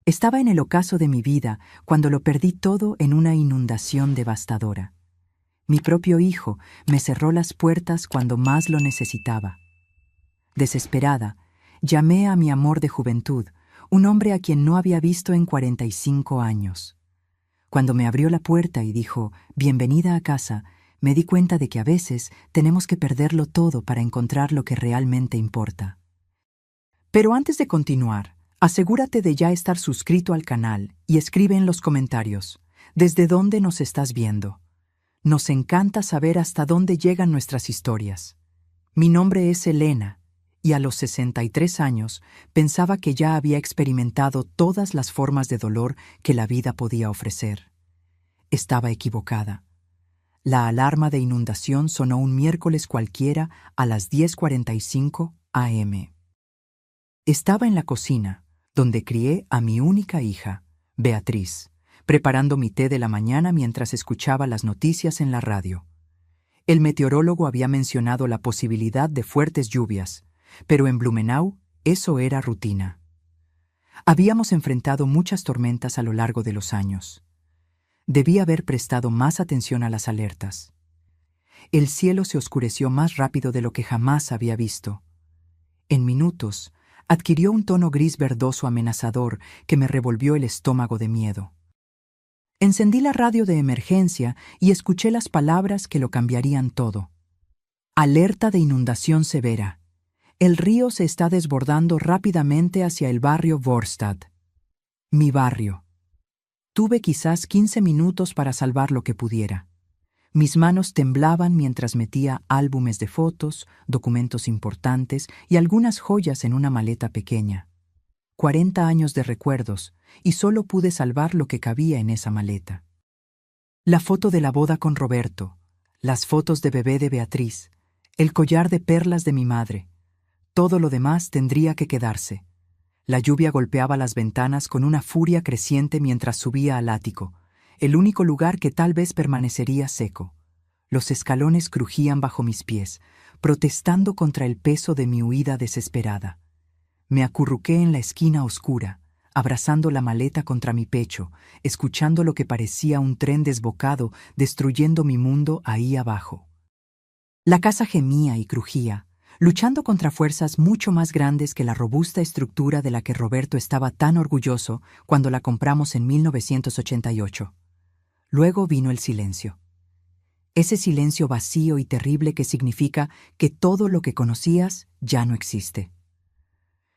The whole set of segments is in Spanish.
Estaba en el ocaso de mi vida cuando lo perdí todo en una inundación devastadora. Mi propio hijo me cerró las puertas cuando más lo necesitaba. Desesperada, llamé a mi amor de juventud, un hombre a quien no había visto en 45 años. Cuando me abrió la puerta y dijo, «Bienvenida a casa», me di cuenta de que a veces tenemos que perderlo todo para encontrar lo que realmente importa. Pero antes de continuar, asegúrate de ya estar suscrito al canal y escribe en los comentarios, ¿desde dónde nos estás viendo? Nos encanta saber hasta dónde llegan nuestras historias. Mi nombre es Elena, y a los 63 años pensaba que ya había experimentado todas las formas de dolor que la vida podía ofrecer. Estaba equivocada. La alarma de inundación sonó un miércoles cualquiera a las 10:45 am. Estaba en la cocina, donde crié a mi única hija, Beatriz, preparando mi té de la mañana mientras escuchaba las noticias en la radio. El meteorólogo había mencionado la posibilidad de fuertes lluvias, pero en Blumenau eso era rutina. Habíamos enfrentado muchas tormentas a lo largo de los años. Debí haber prestado más atención a las alertas. El cielo se oscureció más rápido de lo que jamás había visto. En minutos, adquirió un tono gris verdoso amenazador que me revolvió el estómago de miedo. Encendí la radio de emergencia y escuché las palabras que lo cambiarían todo. Alerta de inundación severa. El río se está desbordando rápidamente hacia el barrio Vorstadt. Mi barrio. Tuve quizás 15 minutos para salvar lo que pudiera. Mis manos temblaban mientras metía álbumes de fotos, documentos importantes y algunas joyas en una maleta pequeña. 40 años de recuerdos, y solo pude salvar lo que cabía en esa maleta. La foto de la boda con Roberto, las fotos de bebé de Beatriz, el collar de perlas de mi madre. Todo lo demás tendría que quedarse. La lluvia golpeaba las ventanas con una furia creciente mientras subía al ático, el único lugar que tal vez permanecería seco. Los escalones crujían bajo mis pies, protestando contra el peso de mi huida desesperada. Me acurruqué en la esquina oscura, abrazando la maleta contra mi pecho, escuchando lo que parecía un tren desbocado destruyendo mi mundo ahí abajo. La casa gemía y crujía, luchando contra fuerzas mucho más grandes que la robusta estructura de la que Roberto estaba tan orgulloso cuando la compramos en 1988. Luego vino el silencio. Ese silencio vacío y terrible que significa que todo lo que conocías ya no existe.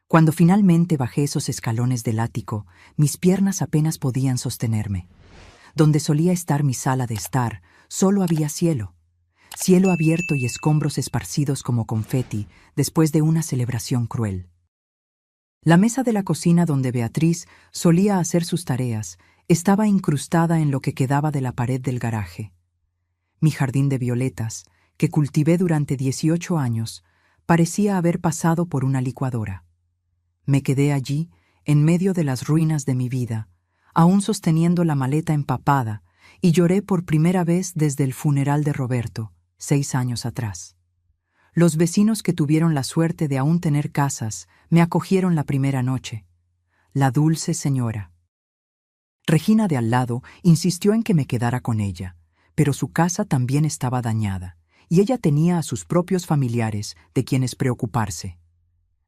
Cuando finalmente bajé esos escalones del ático, mis piernas apenas podían sostenerme. Donde solía estar mi sala de estar, solo había cielo. Cielo abierto y escombros esparcidos como confeti después de una celebración cruel. La mesa de la cocina donde Beatriz solía hacer sus tareas estaba incrustada en lo que quedaba de la pared del garaje. Mi jardín de violetas, que cultivé durante 18 años, parecía haber pasado por una licuadora. Me quedé allí, en medio de las ruinas de mi vida, aún sosteniendo la maleta empapada, y lloré por primera vez desde el funeral de Roberto, 6 años atrás. Los vecinos que tuvieron la suerte de aún tener casas me acogieron la primera noche. La dulce señora. Regina de al lado insistió en que me quedara con ella, pero su casa también estaba dañada, y ella tenía a sus propios familiares de quienes preocuparse.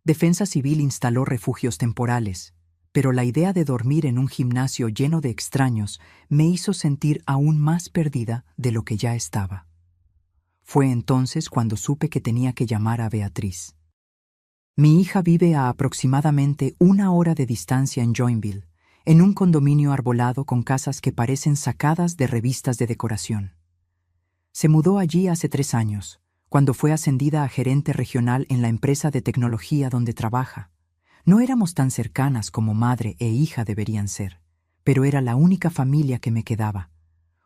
Defensa Civil instaló refugios temporales, pero la idea de dormir en un gimnasio lleno de extraños me hizo sentir aún más perdida de lo que ya estaba. Fue entonces cuando supe que tenía que llamar a Beatriz. Mi hija vive a aproximadamente 1 hora de distancia en Joinville, en un condominio arbolado con casas que parecen sacadas de revistas de decoración. Se mudó allí hace 3 años, cuando fue ascendida a gerente regional en la empresa de tecnología donde trabaja. No éramos tan cercanas como madre e hija deberían ser, pero era la única familia que me quedaba.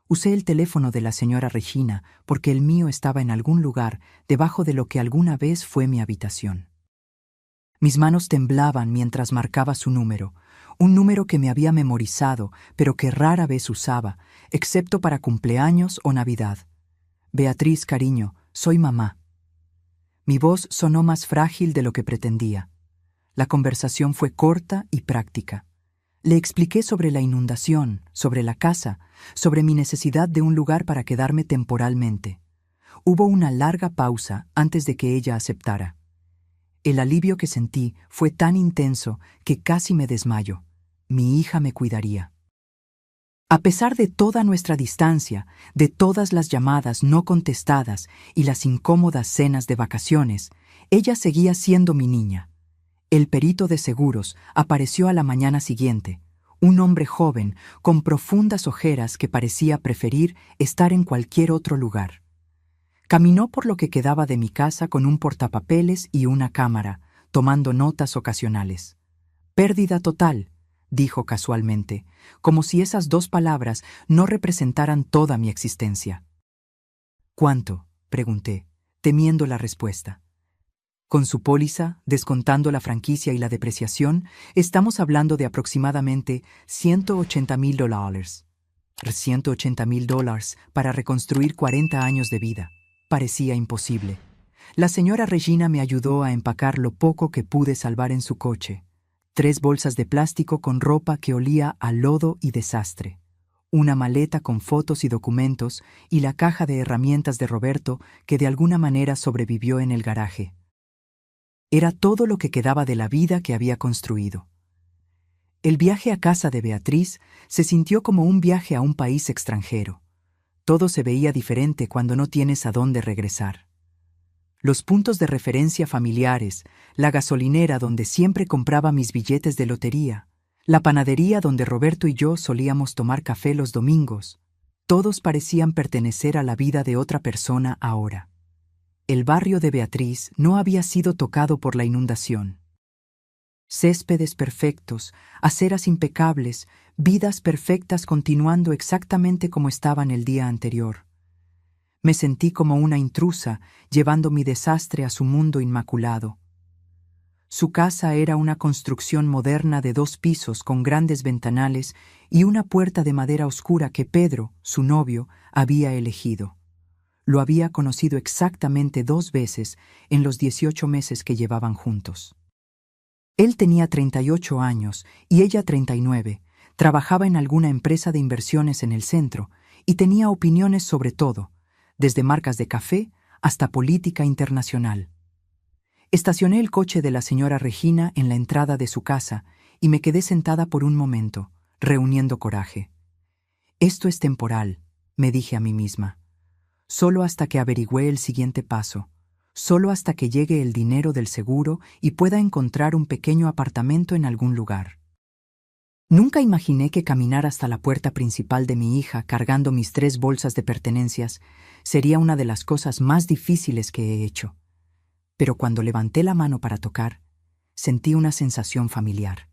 Usé el teléfono de la señora Regina porque el mío estaba en algún lugar debajo de lo que alguna vez fue mi habitación. Mis manos temblaban mientras marcaba su número, un número que me había memorizado, pero que rara vez usaba, excepto para cumpleaños o Navidad. Beatriz, cariño, soy mamá. Mi voz sonó más frágil de lo que pretendía. La conversación fue corta y práctica. Le expliqué sobre la inundación, sobre la casa, sobre mi necesidad de un lugar para quedarme temporalmente. Hubo una larga pausa antes de que ella aceptara. El alivio que sentí fue tan intenso que casi me desmayo. Mi hija me cuidaría. A pesar de toda nuestra distancia, de todas las llamadas no contestadas y las incómodas cenas de vacaciones, ella seguía siendo mi niña. El perito de seguros apareció a la mañana siguiente, un hombre joven con profundas ojeras que parecía preferir estar en cualquier otro lugar. Caminó por lo que quedaba de mi casa con un portapapeles y una cámara, tomando notas ocasionales. «Pérdida total», dijo casualmente, como si esas dos palabras no representaran toda mi existencia. «¿Cuánto?», pregunté, temiendo la respuesta. Con su póliza, descontando la franquicia y la depreciación, estamos hablando de aproximadamente $180,000. $180,000 para reconstruir 40 años de vida. Parecía imposible. La señora Regina me ayudó a empacar lo poco que pude salvar en su coche. 3 bolsas de plástico con ropa que olía a lodo y desastre. Una maleta con fotos y documentos y la caja de herramientas de Roberto que de alguna manera sobrevivió en el garaje. Era todo lo que quedaba de la vida que había construido. El viaje a casa de Beatriz se sintió como un viaje a un país extranjero. Todo se veía diferente cuando no tienes a dónde regresar. Los puntos de referencia familiares, la gasolinera donde siempre compraba mis billetes de lotería, la panadería donde Roberto y yo solíamos tomar café los domingos, todos parecían pertenecer a la vida de otra persona ahora. El barrio de Beatriz no había sido tocado por la inundación. Céspedes perfectos, aceras impecables, vidas perfectas continuando exactamente como estaban el día anterior. Me sentí como una intrusa, llevando mi desastre a su mundo inmaculado. Su casa era una construcción moderna de 2 pisos con grandes ventanales y una puerta de madera oscura que Pedro, su novio, había elegido. Lo había conocido exactamente 2 veces en los 18 meses que llevaban juntos. Él tenía 38 años y ella 39, trabajaba en alguna empresa de inversiones en el centro y tenía opiniones sobre todo, desde marcas de café hasta política internacional. Estacioné el coche de la señora Regina en la entrada de su casa y me quedé sentada por un momento, reuniendo coraje. «Esto es temporal», me dije a mí misma. Solo hasta que averigüe el siguiente paso, solo hasta que llegue el dinero del seguro y pueda encontrar un pequeño apartamento en algún lugar. Nunca imaginé que caminar hasta la puerta principal de mi hija cargando mis 3 bolsas de pertenencias sería una de las cosas más difíciles que he hecho. Pero cuando levanté la mano para tocar, sentí una sensación familiar.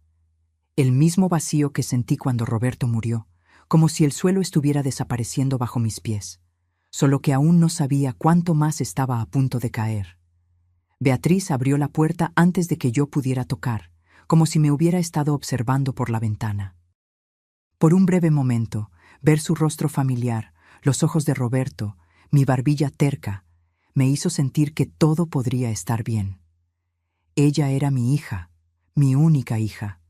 El mismo vacío que sentí cuando Roberto murió, como si el suelo estuviera desapareciendo bajo mis pies. Solo que aún no sabía cuánto más estaba a punto de caer. Beatriz abrió la puerta antes de que yo pudiera tocar, como si me hubiera estado observando por la ventana. Por un breve momento, ver su rostro familiar, los ojos de Roberto, mi barbilla terca, me hizo sentir que todo podría estar bien. Ella era mi hija, mi única hija.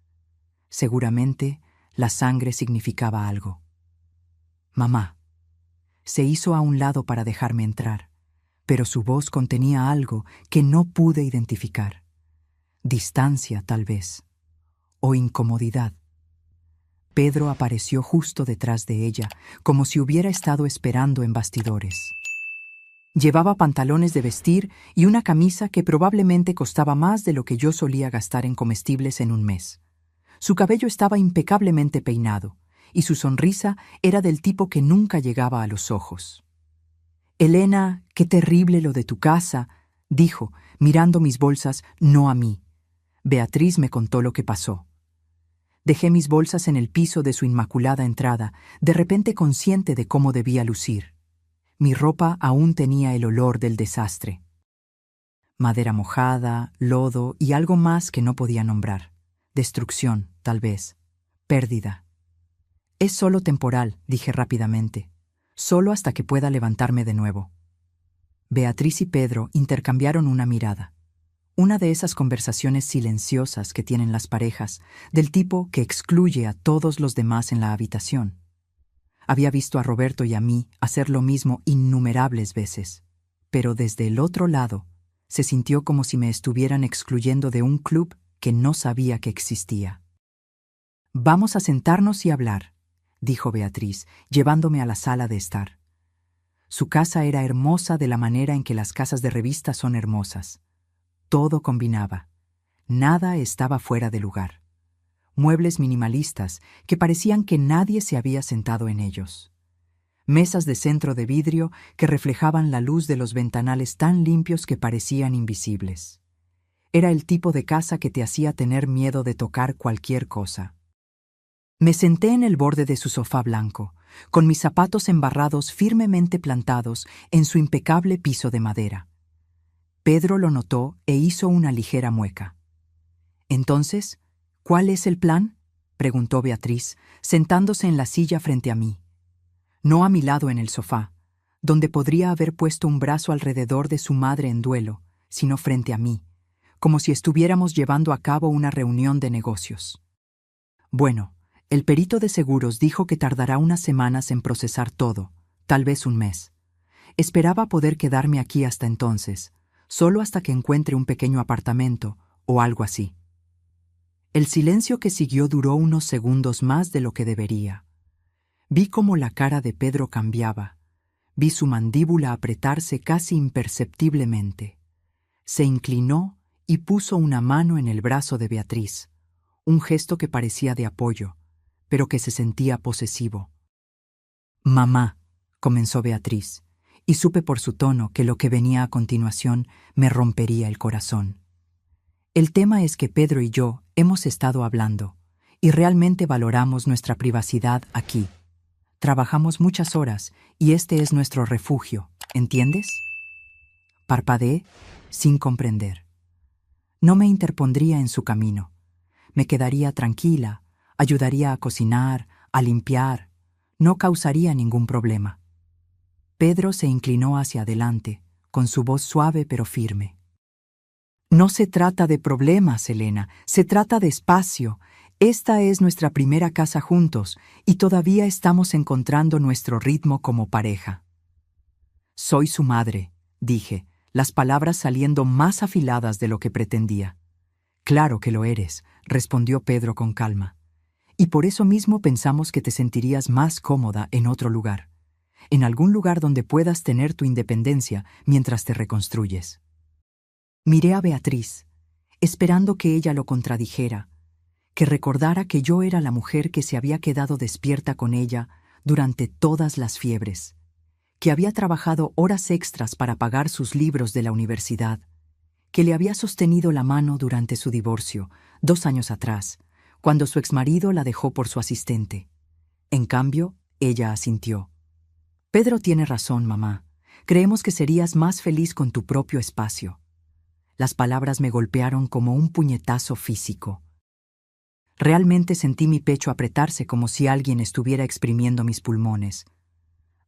Seguramente, la sangre significaba algo. «Mamá». Se hizo a un lado para dejarme entrar, pero su voz contenía algo que no pude identificar. Distancia, tal vez, o incomodidad. Pedro apareció justo detrás de ella, como si hubiera estado esperando en bastidores. Llevaba pantalones de vestir y una camisa que probablemente costaba más de lo que yo solía gastar en comestibles en un mes. Su cabello estaba impecablemente peinado, y su sonrisa era del tipo que nunca llegaba a los ojos. «Elena, qué terrible lo de tu casa», dijo, mirando mis bolsas, no a mí. Beatriz me contó lo que pasó. Dejé mis bolsas en el piso de su inmaculada entrada, de repente consciente de cómo debía lucir. Mi ropa aún tenía el olor del desastre. Madera mojada, lodo y algo más que no podía nombrar. Destrucción, tal vez. Pérdida. «Es solo temporal», dije rápidamente. «Solo hasta que pueda levantarme de nuevo». Beatriz y Pedro intercambiaron una mirada. Una de esas conversaciones silenciosas que tienen las parejas, del tipo que excluye a todos los demás en la habitación. Había visto a Roberto y a mí hacer lo mismo innumerables veces, pero desde el otro lado se sintió como si me estuvieran excluyendo de un club que no sabía que existía. «Vamos a sentarnos y hablar», dijo Beatriz, llevándome a la sala de estar. Su casa era hermosa de la manera en que las casas de revista son hermosas. Todo combinaba. Nada estaba fuera de lugar. Muebles minimalistas que parecían que nadie se había sentado en ellos. Mesas de centro de vidrio que reflejaban la luz de los ventanales tan limpios que parecían invisibles. Era el tipo de casa que te hacía tener miedo de tocar cualquier cosa. Me senté en el borde de su sofá blanco, con mis zapatos embarrados firmemente plantados en su impecable piso de madera. Pedro lo notó e hizo una ligera mueca. «Entonces, ¿cuál es el plan?», preguntó Beatriz, sentándose en la silla frente a mí. No a mi lado en el sofá, donde podría haber puesto un brazo alrededor de su madre en duelo, sino frente a mí, como si estuviéramos llevando a cabo una reunión de negocios. «Bueno, el perito de seguros dijo que tardará unas semanas en procesar todo, tal vez un mes. Esperaba poder quedarme aquí hasta entonces, solo hasta que encuentre un pequeño apartamento o algo así». El silencio que siguió duró unos segundos más de lo que debería. Vi cómo la cara de Pedro cambiaba. Vi su mandíbula apretarse casi imperceptiblemente. Se inclinó y puso una mano en el brazo de Beatriz, un gesto que parecía de apoyo, pero que se sentía posesivo. «Mamá», comenzó Beatriz, y supe por su tono que lo que venía a continuación me rompería el corazón. «El tema es que Pedro y yo hemos estado hablando, y realmente valoramos nuestra privacidad aquí. Trabajamos muchas horas, y este es nuestro refugio, ¿entiendes?». Parpadeé, sin comprender. No me interpondría en su camino. Me quedaría tranquila, ayudaría a cocinar, a limpiar. No causaría ningún problema. Pedro se inclinó hacia adelante, con su voz suave pero firme. «No se trata de problemas, Elena, se trata de espacio. Esta es nuestra primera casa juntos y todavía estamos encontrando nuestro ritmo como pareja». «Soy su madre», dije, las palabras saliendo más afiladas de lo que pretendía. «Claro que lo eres», respondió Pedro con calma. «Y por eso mismo pensamos que te sentirías más cómoda en otro lugar, en algún lugar donde puedas tener tu independencia mientras te reconstruyes». Miré a Beatriz, esperando que ella lo contradijera, que recordara que yo era la mujer que se había quedado despierta con ella durante todas las fiebres, que había trabajado horas extras para pagar sus libros de la universidad, que le había sostenido la mano durante su divorcio, 2 años atrás, cuando su exmarido la dejó por su asistente. En cambio, ella asintió. «Pedro tiene razón, mamá. Creemos que serías más feliz con tu propio espacio». Las palabras me golpearon como un puñetazo físico. Realmente sentí mi pecho apretarse como si alguien estuviera exprimiendo mis pulmones.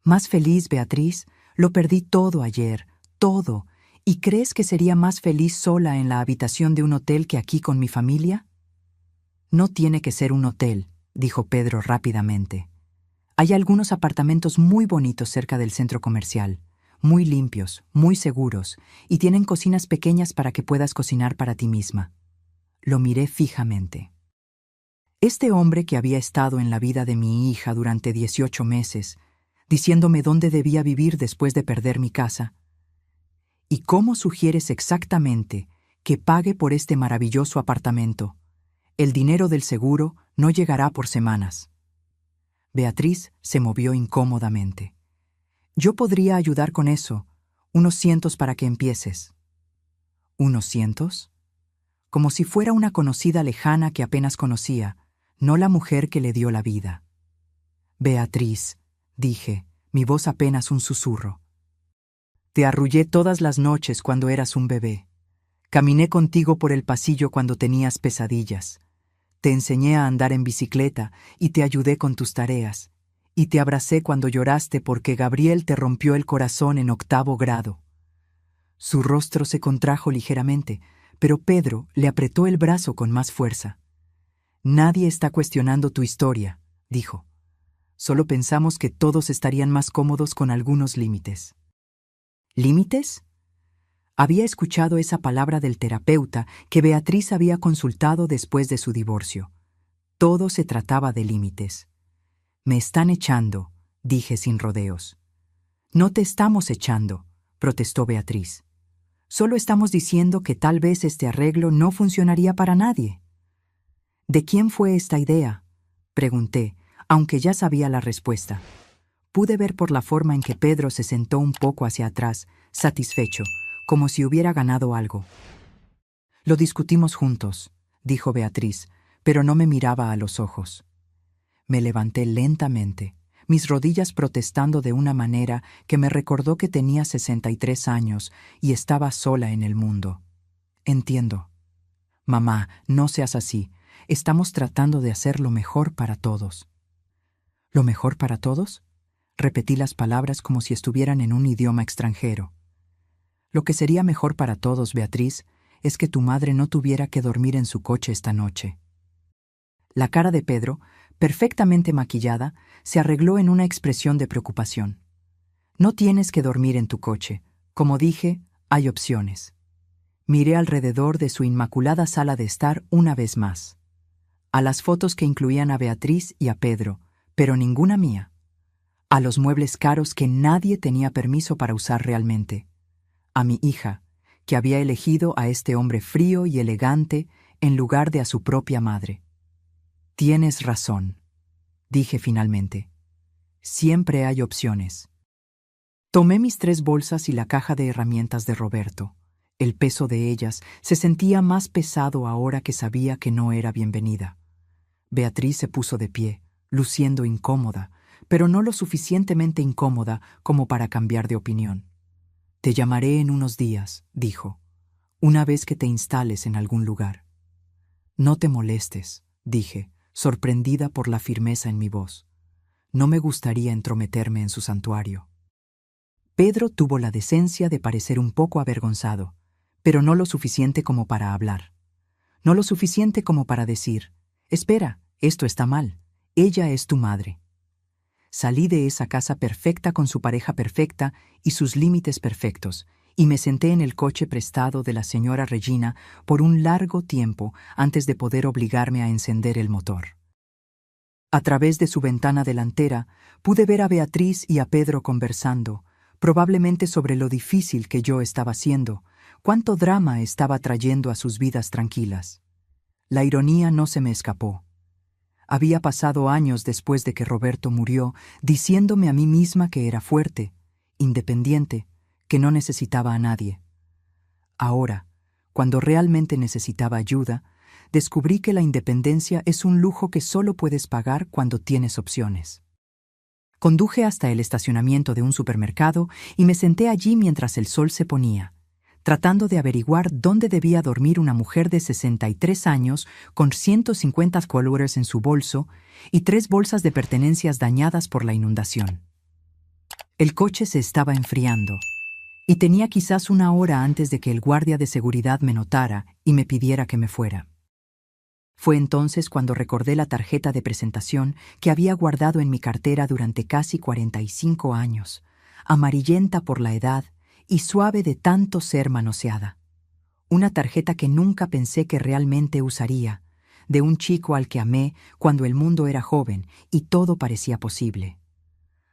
«Más feliz, Beatriz, lo perdí todo ayer, todo. ¿Y crees que sería más feliz sola en la habitación de un hotel que aquí con mi familia?». «No tiene que ser un hotel», dijo Pedro rápidamente. «Hay algunos apartamentos muy bonitos cerca del centro comercial, muy limpios, muy seguros, y tienen cocinas pequeñas para que puedas cocinar para ti misma». Lo miré fijamente. Este hombre que había estado en la vida de mi hija durante 18 meses, diciéndome dónde debía vivir después de perder mi casa. «¿Y cómo sugieres exactamente que pague por este maravilloso apartamento? El dinero del seguro no llegará por semanas». Beatriz se movió incómodamente. «Yo podría ayudar con eso, unos cientos para que empieces». «¿Unos cientos?». Como si fuera una conocida lejana que apenas conocía, no la mujer que le dio la vida. «Beatriz», dije, mi voz apenas un susurro. «Te arrullé todas las noches cuando eras un bebé. Caminé contigo por el pasillo cuando tenías pesadillas. Te enseñé a andar en bicicleta y te ayudé con tus tareas. Y te abracé cuando lloraste porque Gabriel te rompió el corazón en 8º grado». Su rostro se contrajo ligeramente, pero Pedro le apretó el brazo con más fuerza. «Nadie está cuestionando tu historia», dijo. «Solo pensamos que todos estarían más cómodos con algunos límites». ¿Límites? Había escuchado esa palabra del terapeuta que Beatriz había consultado después de su divorcio. Todo se trataba de límites. «Me están echando», dije sin rodeos. «No te estamos echando», protestó Beatriz. «Solo estamos diciendo que tal vez este arreglo no funcionaría para nadie». «¿De quién fue esta idea?», pregunté, aunque ya sabía la respuesta. Pude ver por la forma en que Pedro se sentó un poco hacia atrás, satisfecho, como si hubiera ganado algo. «Lo discutimos juntos», dijo Beatriz, pero no me miraba a los ojos. Me levanté lentamente, mis rodillas protestando de una manera que me recordó que tenía 63 años y estaba sola en el mundo. «Entiendo». «Mamá, no seas así. Estamos tratando de hacer lo mejor para todos». «¿Lo mejor para todos?», repetí las palabras como si estuvieran en un idioma extranjero. «Lo que sería mejor para todos, Beatriz, es que tu madre no tuviera que dormir en su coche esta noche». La cara de Pedro, perfectamente maquillada, se arregló en una expresión de preocupación. «No tienes que dormir en tu coche. Como dije, hay opciones». Miré alrededor de su inmaculada sala de estar una vez más. A las fotos que incluían a Beatriz y a Pedro, pero ninguna mía. A los muebles caros que nadie tenía permiso para usar realmente. A mi hija, que había elegido a este hombre frío y elegante en lugar de a su propia madre. «Tienes razón», dije finalmente. «Siempre hay opciones». Tomé mis 3 bolsas y la caja de herramientas de Roberto. El peso de ellas se sentía más pesado ahora que sabía que no era bienvenida. Beatriz se puso de pie, luciendo incómoda, pero no lo suficientemente incómoda como para cambiar de opinión. «Te llamaré en unos días», dijo, «una vez que te instales en algún lugar». «No te molestes», dije, sorprendida por la firmeza en mi voz. No me gustaría entrometerme en su santuario. Pedro tuvo la decencia de parecer un poco avergonzado, pero no lo suficiente como para hablar. No lo suficiente como para decir, «Espera, esto está mal, ella es tu madre». Salí de esa casa perfecta con su pareja perfecta y sus límites perfectos, y me senté en el coche prestado de la señora Regina por un largo tiempo antes de poder obligarme a encender el motor. A través de su ventana delantera pude ver a Beatriz y a Pedro conversando, probablemente sobre lo difícil que yo estaba haciendo, cuánto drama estaba trayendo a sus vidas tranquilas. La ironía no se me escapó. Había pasado años después de que Roberto murió, diciéndome a mí misma que era fuerte, independiente, que no necesitaba a nadie. Ahora, cuando realmente necesitaba ayuda, descubrí que la independencia es un lujo que solo puedes pagar cuando tienes opciones. Conduje hasta el estacionamiento de un supermercado y me senté allí mientras el sol se ponía, tratando de averiguar dónde debía dormir una mujer de 63 años con 150 $100 en su bolso y 3 bolsas de pertenencias dañadas por la inundación. El coche se estaba enfriando, y tenía quizás una hora antes de que el guardia de seguridad me notara y me pidiera que me fuera. Fue entonces cuando recordé la tarjeta de presentación que había guardado en mi cartera durante casi 45 años, amarillenta por la edad y suave de tanto ser manoseada. Una tarjeta que nunca pensé que realmente usaría, de un chico al que amé cuando el mundo era joven y todo parecía posible.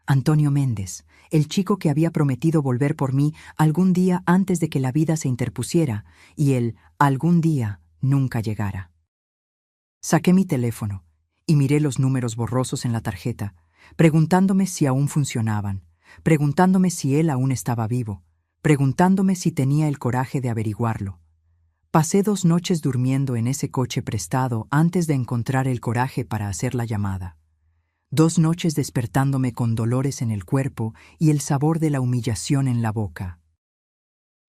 Antonio Méndez, el chico que había prometido volver por mí algún día antes de que la vida se interpusiera y el algún día nunca llegara. Saqué mi teléfono y miré los números borrosos en la tarjeta, preguntándome si aún funcionaban, preguntándome si él aún estaba vivo, preguntándome si tenía el coraje de averiguarlo. Pasé 2 noches durmiendo en ese coche prestado antes de encontrar el coraje para hacer la llamada. 2 noches despertándome con dolores en el cuerpo y el sabor de la humillación en la boca.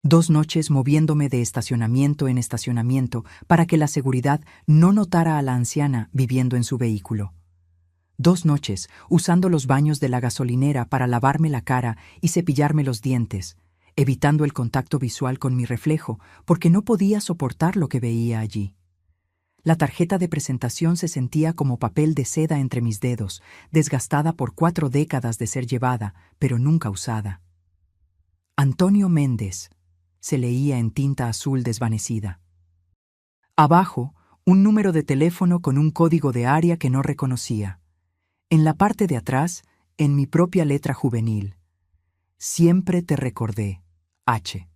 2 noches moviéndome de estacionamiento en estacionamiento para que la seguridad no notara a la anciana viviendo en su vehículo. 2 noches usando los baños de la gasolinera para lavarme la cara y cepillarme los dientes, evitando el contacto visual con mi reflejo, porque no podía soportar lo que veía allí. La tarjeta de presentación se sentía como papel de seda entre mis dedos, desgastada por 4 décadas de ser llevada, pero nunca usada. Antonio Méndez, se leía en tinta azul desvanecida. Abajo, un número de teléfono con un código de área que no reconocía. En la parte de atrás, en mi propia letra juvenil. Siempre te recordé, H.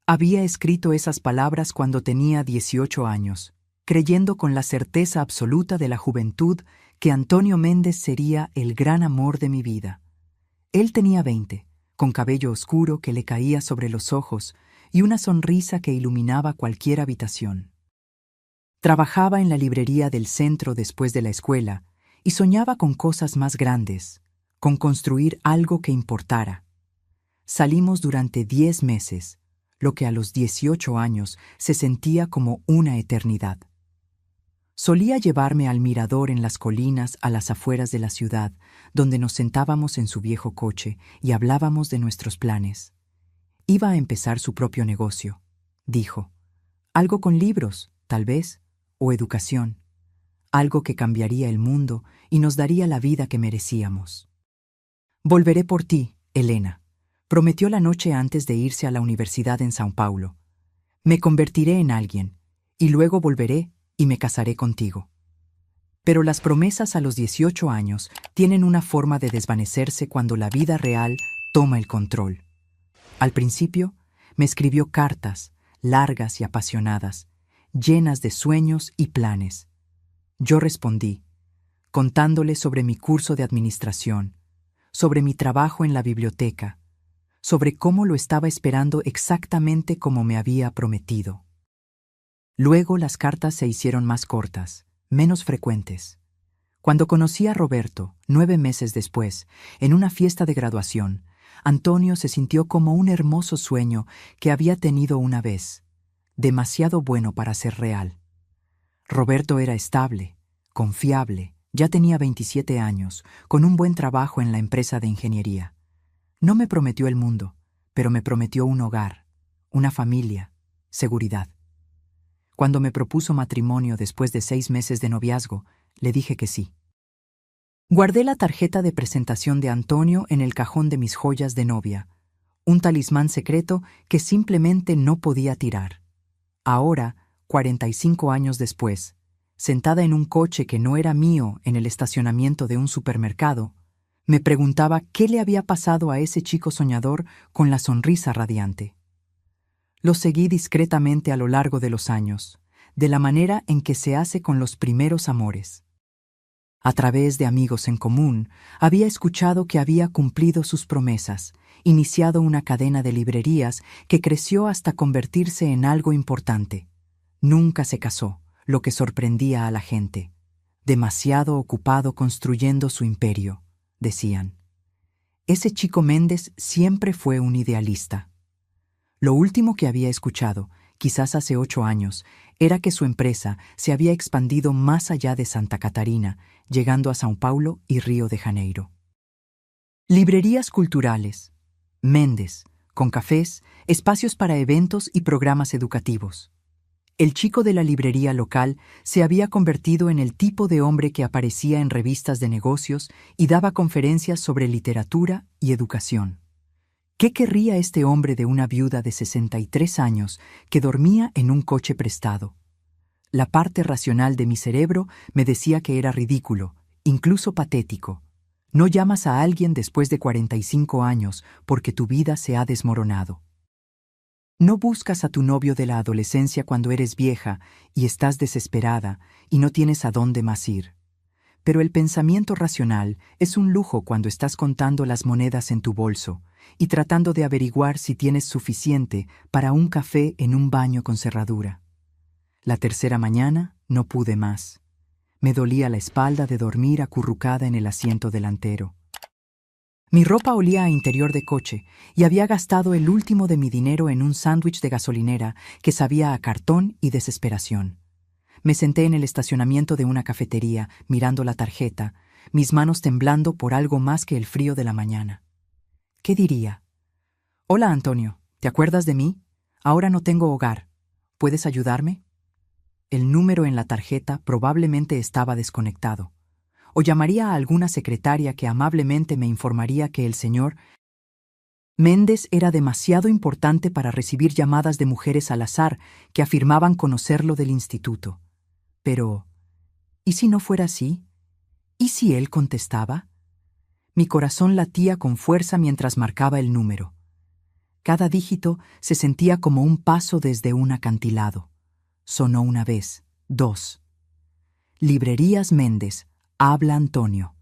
Había escrito esas palabras cuando tenía 18 años, creyendo con la certeza absoluta de la juventud que Antonio Méndez sería el gran amor de mi vida. Él tenía 20, con cabello oscuro que le caía sobre los ojos y una sonrisa que iluminaba cualquier habitación. Trabajaba en la librería del centro después de la escuela y soñaba con cosas más grandes, con construir algo que importara. Salimos durante 10 meses, lo que a los 18 años se sentía como una eternidad. Solía llevarme al mirador en las colinas a las afueras de la ciudad, donde nos sentábamos en su viejo coche y hablábamos de nuestros planes. Iba a empezar su propio negocio, dijo. Algo con libros, tal vez, o educación. Algo que cambiaría el mundo y nos daría la vida que merecíamos. Volveré por ti, Elena, prometió la noche antes de irse a la universidad en Sao Paulo. Me convertiré en alguien, y luego volveré y me casaré contigo. Pero las promesas a los 18 años tienen una forma de desvanecerse cuando la vida real toma el control. Al principio, me escribió cartas, largas y apasionadas, llenas de sueños y planes. Yo respondí, contándole sobre mi curso de administración, sobre mi trabajo en la biblioteca, sobre cómo lo estaba esperando exactamente como me había prometido. Luego las cartas se hicieron más cortas, menos frecuentes. Cuando conocí a Roberto, 9 meses después, en una fiesta de graduación, Antonio se sintió como un hermoso sueño que había tenido una vez, demasiado bueno para ser real. Roberto era estable, confiable, ya tenía 27 años, con un buen trabajo en la empresa de ingeniería. No me prometió el mundo, pero me prometió un hogar, una familia, seguridad. Cuando me propuso matrimonio después de 6 meses de noviazgo, le dije que sí. Guardé la tarjeta de presentación de Antonio en el cajón de mis joyas de novia, un talismán secreto que simplemente no podía tirar. Ahora, 45 años después, sentada en un coche que no era mío en el estacionamiento de un supermercado, me preguntaba qué le había pasado a ese chico soñador con la sonrisa radiante. Lo seguí discretamente a lo largo de los años, de la manera en que se hace con los primeros amores. A través de amigos en común, había escuchado que había cumplido sus promesas, iniciado una cadena de librerías que creció hasta convertirse en algo importante. Nunca se casó, lo que sorprendía a la gente. Demasiado ocupado construyendo su imperio, decían. Ese chico Méndez siempre fue un idealista. Lo último que había escuchado, quizás hace 8 años, era que su empresa se había expandido más allá de Santa Catarina, llegando a São Paulo y Río de Janeiro. Librerías culturales. Méndez, con cafés, espacios para eventos y programas educativos. El chico de la librería local se había convertido en el tipo de hombre que aparecía en revistas de negocios y daba conferencias sobre literatura y educación. ¿Qué querría este hombre de una viuda de 63 años que dormía en un coche prestado? La parte racional de mi cerebro me decía que era ridículo, incluso patético. No llamas a alguien después de 45 años porque tu vida se ha desmoronado. No buscas a tu novio de la adolescencia cuando eres vieja y estás desesperada y no tienes a dónde más ir. Pero el pensamiento racional es un lujo cuando estás contando las monedas en tu bolso y tratando de averiguar si tienes suficiente para un café en un baño con cerradura. La tercera mañana no pude más. Me dolía la espalda de dormir acurrucada en el asiento delantero. Mi ropa olía a interior de coche y había gastado el último de mi dinero en un sándwich de gasolinera que sabía a cartón y desesperación. Me senté en el estacionamiento de una cafetería, mirando la tarjeta, mis manos temblando por algo más que el frío de la mañana. ¿Qué diría? Hola, Antonio. ¿Te acuerdas de mí? Ahora no tengo hogar. ¿Puedes ayudarme? El número en la tarjeta probablemente estaba desconectado. O llamaría a alguna secretaria que amablemente me informaría que el señor Méndez era demasiado importante para recibir llamadas de mujeres al azar que afirmaban conocerlo del instituto. Pero, ¿y si no fuera así? ¿Y si él contestaba? Mi corazón latía con fuerza mientras marcaba el número. Cada dígito se sentía como un paso desde un acantilado. Sonó una vez, dos. Librerías Méndez, habla Antonio.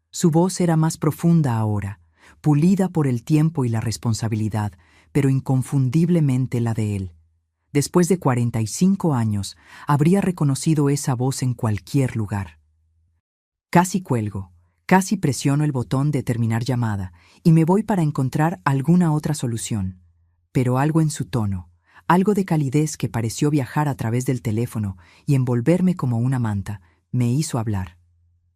Su voz era más profunda ahora, pulida por el tiempo y la responsabilidad, pero inconfundiblemente la de él. Después de 45 años, habría reconocido esa voz en cualquier lugar. Casi cuelgo, casi presiono el botón de terminar llamada y me voy para encontrar alguna otra solución. Pero algo en su tono, algo de calidez que pareció viajar a través del teléfono y envolverme como una manta, me hizo hablar.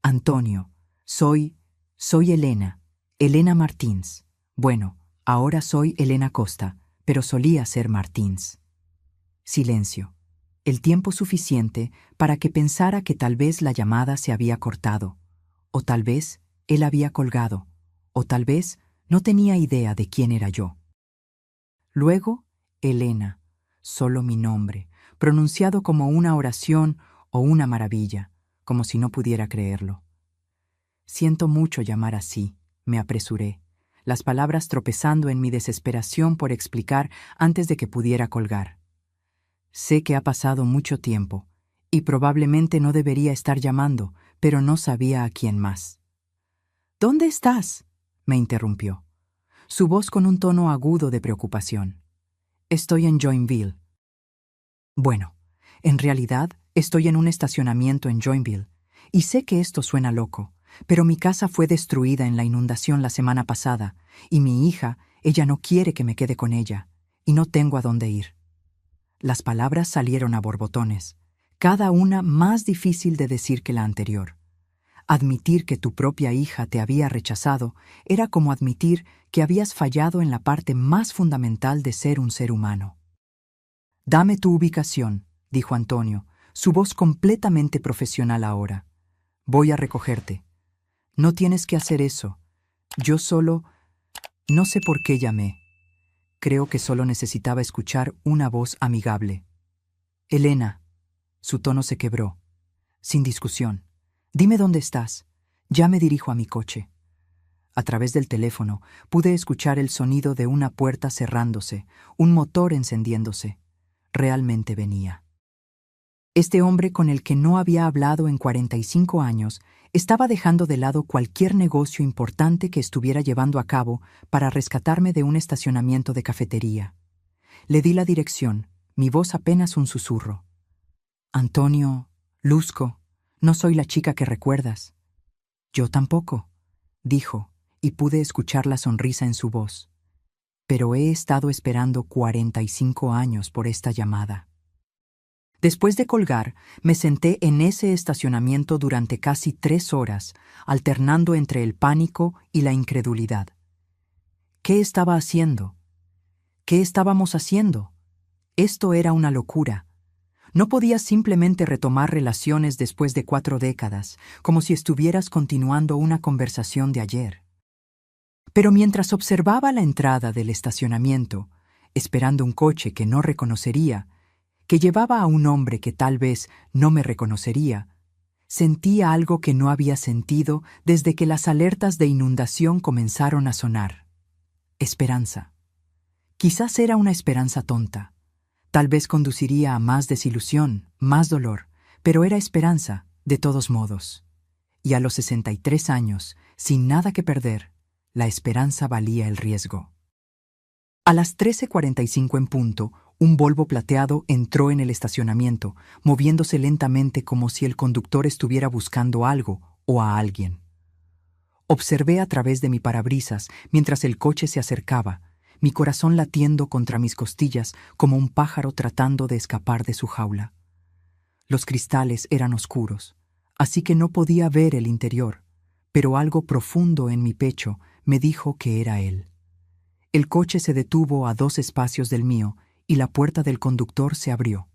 Antonio, soy Elena Martins. Bueno, ahora soy Elena Costa, pero solía ser Martins. Silencio. El tiempo suficiente para que pensara que tal vez la llamada se había cortado, o tal vez él había colgado, o tal vez no tenía idea de quién era yo. Luego, Elena, solo mi nombre, pronunciado como una oración o una maravilla, como si no pudiera creerlo. Siento mucho llamar así, me apresuré, las palabras tropezando en mi desesperación por explicar antes de que pudiera colgar. Sé que ha pasado mucho tiempo, y probablemente no debería estar llamando, pero no sabía a quién más. ¿Dónde estás?, me interrumpió, su voz con un tono agudo de preocupación. Estoy en Joinville. Bueno, en realidad estoy en un estacionamiento en Joinville, y sé que esto suena loco, pero mi casa fue destruida en la inundación la semana pasada, y mi hija, ella no quiere que me quede con ella, y no tengo a dónde ir. Las palabras salieron a borbotones, cada una más difícil de decir que la anterior. Admitir que tu propia hija te había rechazado era como admitir que habías fallado en la parte más fundamental de ser un ser humano. Dame tu ubicación, dijo Antonio, su voz completamente profesional ahora. Voy a recogerte. No tienes que hacer eso. Yo solo... No sé por qué llamé. Creo que solo necesitaba escuchar una voz amigable. Elena. Su tono se quebró. Sin discusión. Dime dónde estás. Ya me dirijo a mi coche. A través del teléfono pude escuchar el sonido de una puerta cerrándose, un motor encendiéndose. Realmente venía. Este hombre con el que no había hablado en 45 años estaba dejando de lado cualquier negocio importante que estuviera llevando a cabo para rescatarme de un estacionamiento de cafetería. Le di la dirección, mi voz apenas un susurro. Antonio, Luzco, no soy la chica que recuerdas. Yo tampoco, dijo, y pude escuchar la sonrisa en su voz. Pero he estado esperando 45 años por esta llamada. Después de colgar, me senté en ese estacionamiento durante casi 3 horas, alternando entre el pánico y la incredulidad. ¿Qué estaba haciendo? ¿Qué estábamos haciendo? Esto era una locura. No podías simplemente retomar relaciones después de 4 décadas, como si estuvieras continuando una conversación de ayer. Pero mientras observaba la entrada del estacionamiento, esperando un coche que no reconocería, que llevaba a un hombre que tal vez no me reconocería, sentía algo que no había sentido desde que las alertas de inundación comenzaron a sonar. Esperanza. Quizás era una esperanza tonta. Tal vez conduciría a más desilusión, más dolor, pero era esperanza, de todos modos. Y a los 63 años, sin nada que perder, la esperanza valía el riesgo. A las 13:45 en punto, un Volvo plateado entró en el estacionamiento, moviéndose lentamente como si el conductor estuviera buscando algo o a alguien. Observé a través de mi parabrisas mientras el coche se acercaba, mi corazón latiendo contra mis costillas como un pájaro tratando de escapar de su jaula. Los cristales eran oscuros, así que no podía ver el interior, pero algo profundo en mi pecho me dijo que era él. El coche se detuvo a 2 espacios del mío y la puerta del conductor se abrió.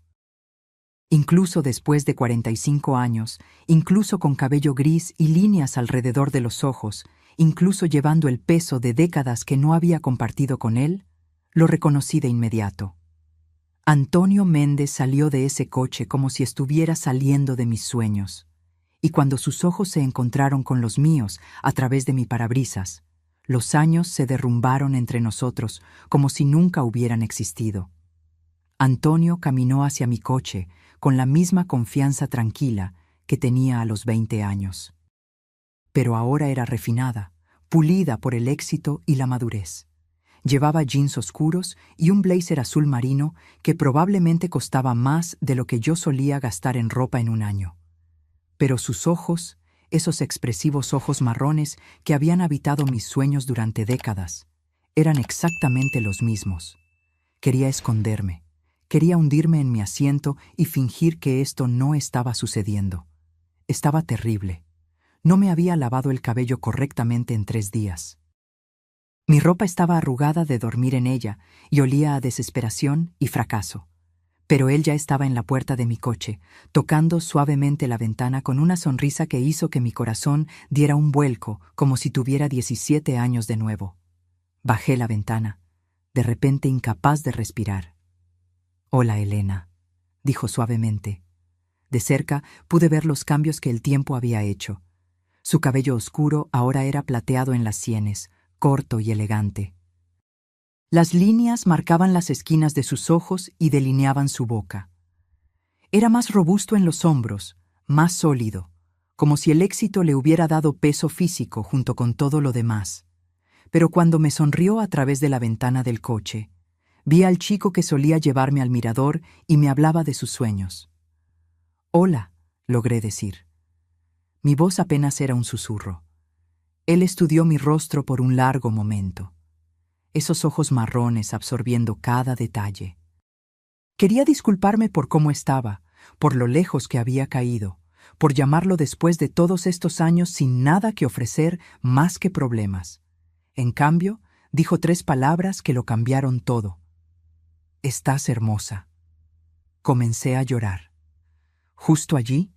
Incluso después de 45 años, incluso con cabello gris y líneas alrededor de los ojos, incluso llevando el peso de décadas que no había compartido con él, lo reconocí de inmediato. Antonio Méndez salió de ese coche como si estuviera saliendo de mis sueños, y cuando sus ojos se encontraron con los míos a través de mi parabrisas, los años se derrumbaron entre nosotros como si nunca hubieran existido. Antonio caminó hacia mi coche con la misma confianza tranquila que tenía a los 20 años. Pero ahora era refinada, pulida por el éxito y la madurez. Llevaba jeans oscuros y un blazer azul marino que probablemente costaba más de lo que yo solía gastar en ropa en un año. Pero sus ojos, esos expresivos ojos marrones que habían habitado mis sueños durante décadas, eran exactamente los mismos. Quería esconderme, quería hundirme en mi asiento y fingir que esto no estaba sucediendo. Estaba terrible. No me había lavado el cabello correctamente en 3 días. Mi ropa estaba arrugada de dormir en ella y olía a desesperación y fracaso. Pero él ya estaba en la puerta de mi coche, tocando suavemente la ventana con una sonrisa que hizo que mi corazón diera un vuelco como si tuviera 17 años de nuevo. Bajé la ventana, de repente incapaz de respirar. «Hola, Elena», dijo suavemente. De cerca pude ver los cambios que el tiempo había hecho. Su cabello oscuro ahora era plateado en las sienes, corto y elegante. Las líneas marcaban las esquinas de sus ojos y delineaban su boca. Era más robusto en los hombros, más sólido, como si el éxito le hubiera dado peso físico junto con todo lo demás. Pero cuando me sonrió a través de la ventana del coche, vi al chico que solía llevarme al mirador y me hablaba de sus sueños. «Hola», logré decir. Mi voz apenas era un susurro. Él estudió mi rostro por un largo momento. Esos ojos marrones absorbiendo cada detalle. Quería disculparme por cómo estaba, por lo lejos que había caído, por llamarlo después de todos estos años sin nada que ofrecer más que problemas. En cambio, dijo 3 palabras que lo cambiaron todo. «Estás hermosa». Comencé a llorar. Justo allí,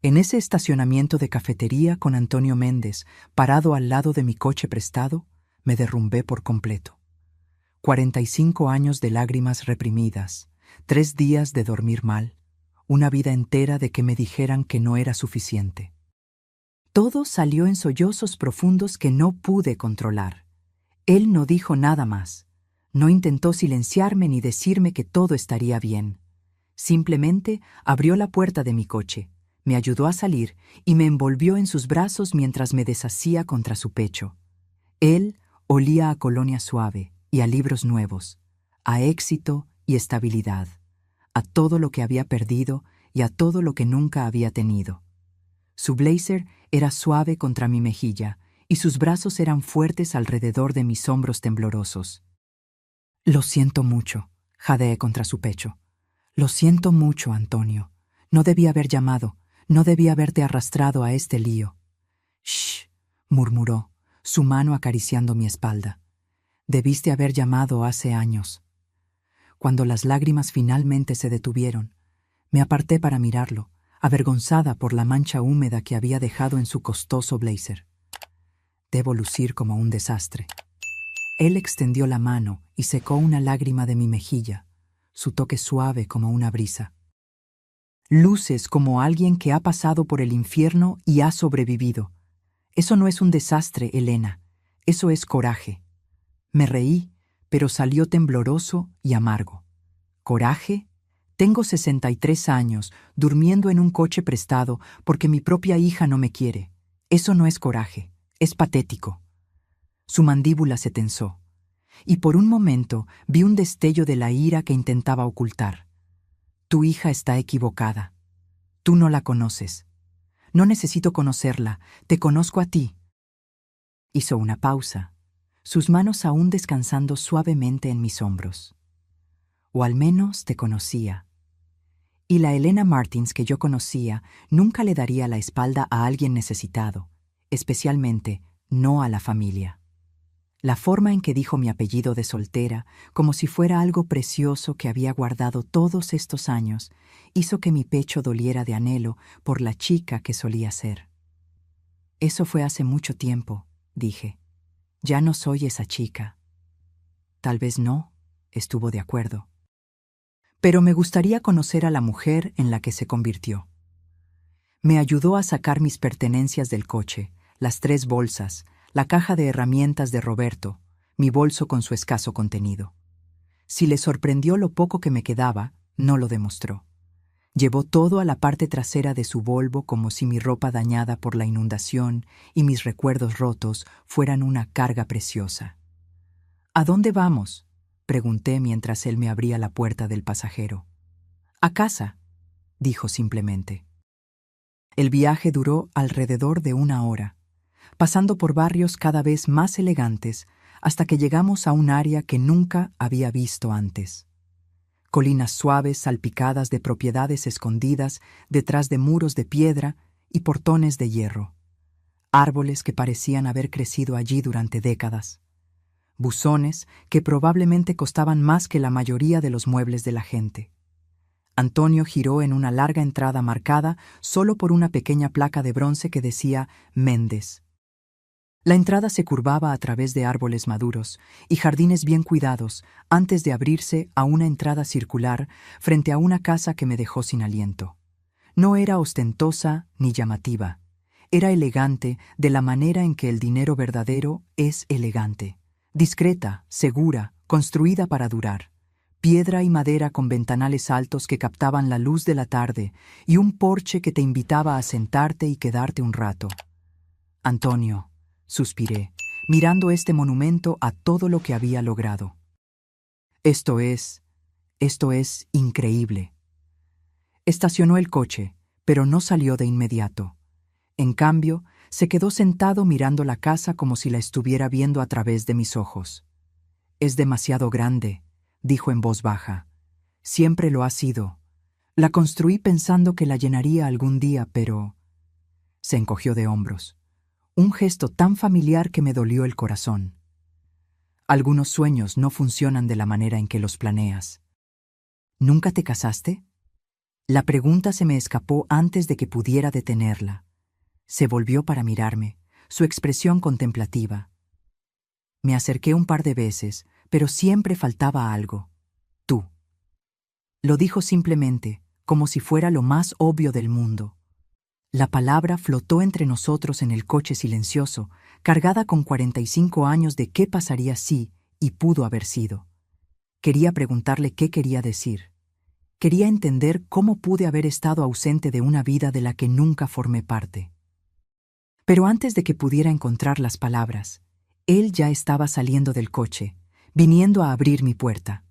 en ese estacionamiento de cafetería con Antonio Méndez, parado al lado de mi coche prestado, me derrumbé por completo. 45 años de lágrimas reprimidas, 3 días de dormir mal, una vida entera de que me dijeran que no era suficiente. Todo salió en sollozos profundos que no pude controlar. Él no dijo nada más. No intentó silenciarme ni decirme que todo estaría bien. Simplemente abrió la puerta de mi coche, me ayudó a salir y me envolvió en sus brazos mientras me deshacía contra su pecho. Él olía a colonia suave y a libros nuevos, a éxito y estabilidad, a todo lo que había perdido y a todo lo que nunca había tenido. Su blazer era suave contra mi mejilla y sus brazos eran fuertes alrededor de mis hombros temblorosos. «Lo siento mucho», jadeé contra su pecho. «Lo siento mucho, Antonio. No debí haber llamado, no debí haberte arrastrado a este lío». «Shh», murmuró, su mano acariciando mi espalda. «Debiste haber llamado hace años». Cuando las lágrimas finalmente se detuvieron, me aparté para mirarlo, avergonzada por la mancha húmeda que había dejado en su costoso blazer. Debo lucir como un desastre. Él extendió la mano y secó una lágrima de mi mejilla, su toque suave como una brisa. «Luces como alguien que ha pasado por el infierno y ha sobrevivido. Eso no es un desastre, Elena. Eso es coraje». Me reí, pero salió tembloroso y amargo. ¿Coraje? Tengo 63 años, durmiendo en un coche prestado porque mi propia hija no me quiere. Eso no es coraje, es patético. Su mandíbula se tensó, y por un momento vi un destello de la ira que intentaba ocultar. «Tu hija está equivocada. Tú no la conoces. No necesito conocerla, te conozco a ti». Hizo una pausa, sus manos aún descansando suavemente en mis hombros. «O al menos te conocía. Y la Elena Martins que yo conocía nunca le daría la espalda a alguien necesitado, especialmente no a la familia». La forma en que dijo mi apellido de soltera, como si fuera algo precioso que había guardado todos estos años, hizo que mi pecho doliera de anhelo por la chica que solía ser. Eso fue hace mucho tiempo, dije. Ya no soy esa chica. Tal vez no, estuvo de acuerdo. Pero me gustaría conocer a la mujer en la que se convirtió. Me ayudó a sacar mis pertenencias del coche, las 3 bolsas, la caja de herramientas de Roberto, mi bolso con su escaso contenido. Si le sorprendió lo poco que me quedaba, no lo demostró. Llevó todo a la parte trasera de su Volvo como si mi ropa dañada por la inundación y mis recuerdos rotos fueran una carga preciosa. ¿A dónde vamos?, pregunté mientras él me abría la puerta del pasajero. A casa, dijo simplemente. El viaje duró alrededor de 1 hora, pasando por barrios cada vez más elegantes hasta que llegamos a un área que nunca había visto antes. Colinas suaves salpicadas de propiedades escondidas detrás de muros de piedra y portones de hierro. Árboles que parecían haber crecido allí durante décadas. Buzones que probablemente costaban más que la mayoría de los muebles de la gente. Antonio giró en una larga entrada marcada solo por una pequeña placa de bronce que decía Méndez. La entrada se curvaba a través de árboles maduros y jardines bien cuidados antes de abrirse a una entrada circular frente a una casa que me dejó sin aliento. No era ostentosa ni llamativa. Era elegante de la manera en que el dinero verdadero es elegante. Discreta, segura, construida para durar. Piedra y madera con ventanales altos que captaban la luz de la tarde y un porche que te invitaba a sentarte y quedarte un rato. Antonio, suspiré, mirando este monumento a todo lo que había logrado. Esto es increíble. Estacionó el coche, pero no salió de inmediato. En cambio, se quedó sentado mirando la casa como si la estuviera viendo a través de mis ojos. Es demasiado grande, dijo en voz baja. Siempre lo ha sido. La construí pensando que la llenaría algún día, pero... Se encogió de hombros. Un gesto tan familiar que me dolió el corazón. Algunos sueños no funcionan de la manera en que los planeas. ¿Nunca te casaste? La pregunta se me escapó antes de que pudiera detenerla. Se volvió para mirarme, su expresión contemplativa. Me acerqué un par de veces, pero siempre faltaba algo. Tú. Lo dijo simplemente, como si fuera lo más obvio del mundo. La palabra flotó entre nosotros en el coche silencioso, cargada con 45 años de qué pasaría si, y pudo haber sido. Quería preguntarle qué quería decir. Quería entender cómo pude haber estado ausente de una vida de la que nunca formé parte. Pero antes de que pudiera encontrar las palabras, él ya estaba saliendo del coche, viniendo a abrir mi puerta.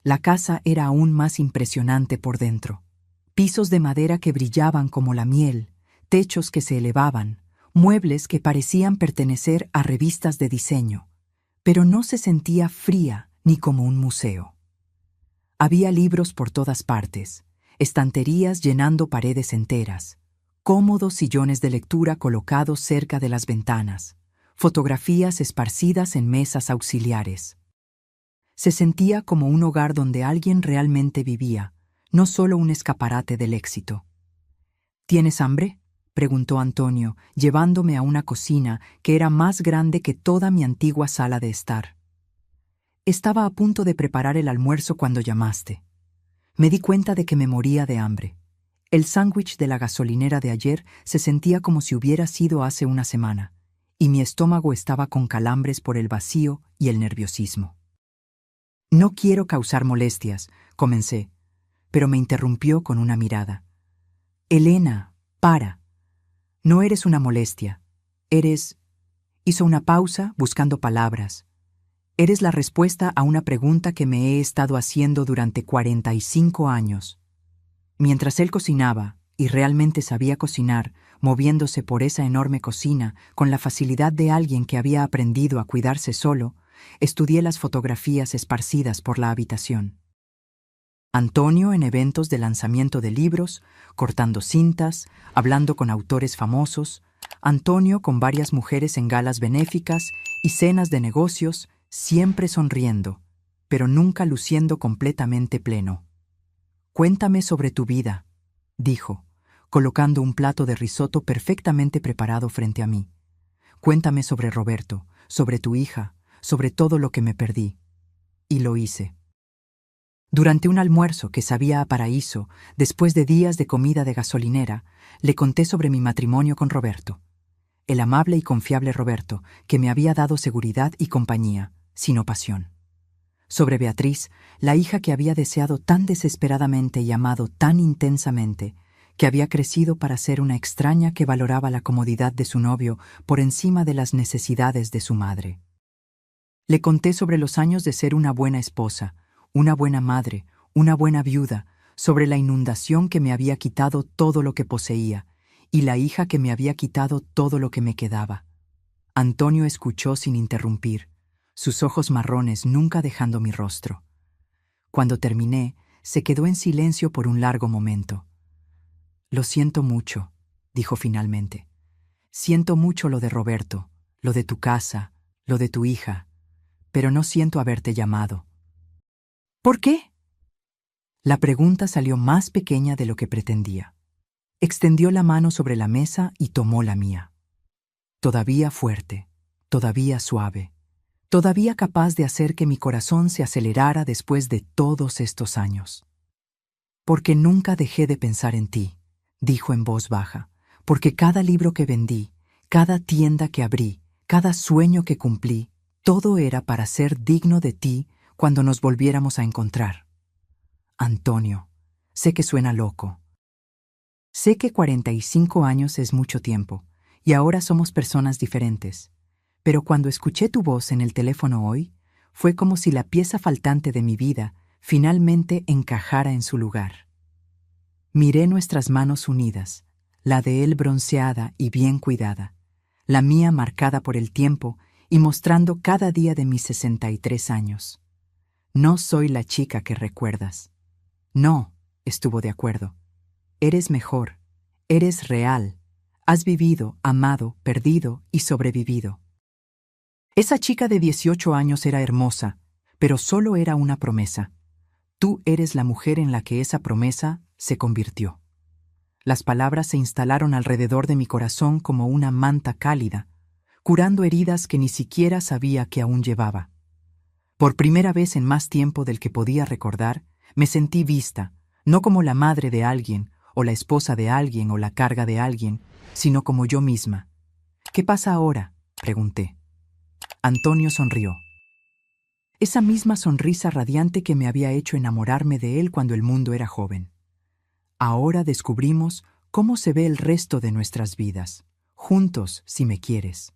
La casa era aún más impresionante por dentro. Pisos de madera que brillaban como la miel, techos que se elevaban, muebles que parecían pertenecer a revistas de diseño, pero no se sentía fría ni como un museo. Había libros por todas partes, estanterías llenando paredes enteras, cómodos sillones de lectura colocados cerca de las ventanas, fotografías esparcidas en mesas auxiliares. Se sentía como un hogar donde alguien realmente vivía, no solo un escaparate del éxito. ¿Tienes hambre?, preguntó Antonio, llevándome a una cocina que era más grande que toda mi antigua sala de estar. Estaba a punto de preparar el almuerzo cuando llamaste. Me di cuenta de que me moría de hambre. El sándwich de la gasolinera de ayer se sentía como si hubiera sido hace una semana, y mi estómago estaba con calambres por el vacío y el nerviosismo. No quiero causar molestias, comencé, pero me interrumpió con una mirada. Elena, para. No eres una molestia. Eres... Hizo una pausa buscando palabras. Eres la respuesta a una pregunta que me he estado haciendo durante 45 años. Mientras él cocinaba, y realmente sabía cocinar, moviéndose por esa enorme cocina con la facilidad de alguien que había aprendido a cuidarse solo, estudié las fotografías esparcidas por la habitación. Antonio en eventos de lanzamiento de libros, cortando cintas, hablando con autores famosos, Antonio con varias mujeres en galas benéficas y cenas de negocios, siempre sonriendo, pero nunca luciendo completamente pleno. «Cuéntame sobre tu vida», dijo, colocando un plato de risotto perfectamente preparado frente a mí. «Cuéntame sobre Roberto, sobre tu hija, sobre todo lo que me perdí». Y lo hice. Durante un almuerzo que sabía a paraíso, después de días de comida de gasolinera, le conté sobre mi matrimonio con Roberto. El amable y confiable Roberto, que me había dado seguridad y compañía, sino pasión. Sobre Beatriz, la hija que había deseado tan desesperadamente y amado tan intensamente, que había crecido para ser una extraña que valoraba la comodidad de su novio por encima de las necesidades de su madre. Le conté sobre los años de ser una buena esposa, una buena madre, una buena viuda, sobre la inundación que me había quitado todo lo que poseía, y la hija que me había quitado todo lo que me quedaba. Antonio escuchó sin interrumpir, sus ojos marrones nunca dejando mi rostro. Cuando terminé, se quedó en silencio por un largo momento. «Lo siento mucho», dijo finalmente. «Siento mucho lo de Roberto, lo de tu casa, lo de tu hija, pero no siento haberte llamado». «¿Por qué?». La pregunta salió más pequeña de lo que pretendía. Extendió la mano sobre la mesa y tomó la mía. Todavía fuerte, todavía suave, todavía capaz de hacer que mi corazón se acelerara después de todos estos años. «Porque nunca dejé de pensar en ti», dijo en voz baja, «porque cada libro que vendí, cada tienda que abrí, cada sueño que cumplí, todo era para ser digno de ti cuando nos volviéramos a encontrar. Antonio, sé que suena loco. Sé que 45 años es mucho tiempo, y ahora somos personas diferentes. Pero cuando escuché tu voz en el teléfono hoy, fue como si la pieza faltante de mi vida finalmente encajara en su lugar. Miré nuestras manos unidas, la de él bronceada y bien cuidada, la mía marcada por el tiempo y mostrando cada día de mis 63 años. No soy la chica que recuerdas. No, estuvo de acuerdo. Eres mejor, eres real. Has vivido, amado, perdido y sobrevivido. Esa chica de 18 años era hermosa, pero solo era una promesa. Tú eres la mujer en la que esa promesa se convirtió. Las palabras se instalaron alrededor de mi corazón como una manta cálida, curando heridas que ni siquiera sabía que aún llevaba. Por primera vez en más tiempo del que podía recordar, me sentí vista, no como la madre de alguien, o la esposa de alguien, o la carga de alguien, sino como yo misma. «¿Qué pasa ahora?», pregunté. Antonio sonrió. Esa misma sonrisa radiante que me había hecho enamorarme de él cuando el mundo era joven. Ahora descubrimos cómo se ve el resto de nuestras vidas, juntos si me quieres.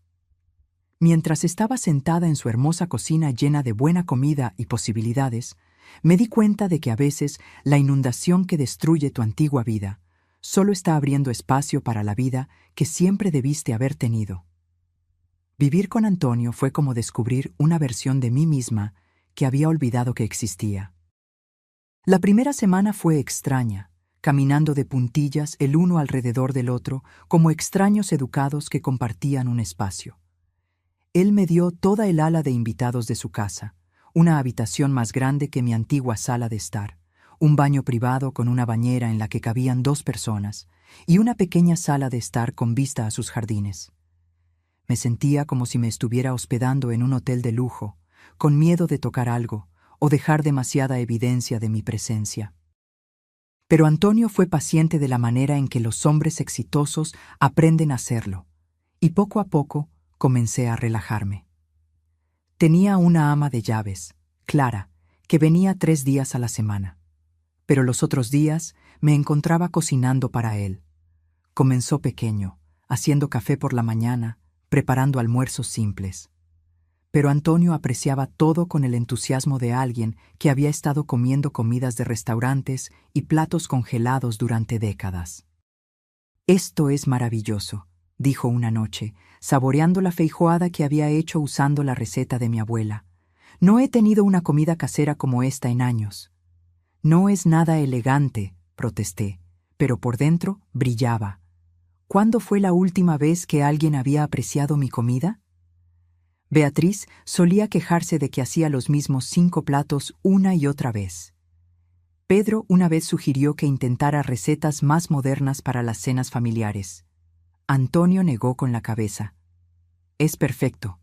Mientras estaba sentada en su hermosa cocina llena de buena comida y posibilidades, me di cuenta de que a veces la inundación que destruye tu antigua vida solo está abriendo espacio para la vida que siempre debiste haber tenido. Vivir con Antonio fue como descubrir una versión de mí misma que había olvidado que existía. La primera semana fue extraña, caminando de puntillas el uno alrededor del otro como extraños educados que compartían un espacio. Él me dio toda el ala de invitados de su casa, una habitación más grande que mi antigua sala de estar, un baño privado con una bañera en la que cabían 2 personas y una pequeña sala de estar con vista a sus jardines. Me sentía como si me estuviera hospedando en un hotel de lujo, con miedo de tocar algo o dejar demasiada evidencia de mi presencia. Pero Antonio fue paciente de la manera en que los hombres exitosos aprenden a hacerlo, y poco a poco comencé a relajarme. Tenía una ama de llaves, Clara, que venía 3 días a la semana. Pero los otros días me encontraba cocinando para él. Comenzó pequeño, haciendo café por la mañana, preparando almuerzos simples. Pero Antonio apreciaba todo con el entusiasmo de alguien que había estado comiendo comidas de restaurantes y platos congelados durante décadas. «Esto es maravilloso», dijo una noche, saboreando la feijoada que había hecho usando la receta de mi abuela. «No he tenido una comida casera como esta en años». «No es nada elegante», protesté, pero por dentro brillaba. ¿Cuándo fue la última vez que alguien había apreciado mi comida? Beatriz solía quejarse de que hacía los mismos 5 platos una y otra vez. Pedro una vez sugirió que intentara recetas más modernas para las cenas familiares. Antonio negó con la cabeza. Es perfecto.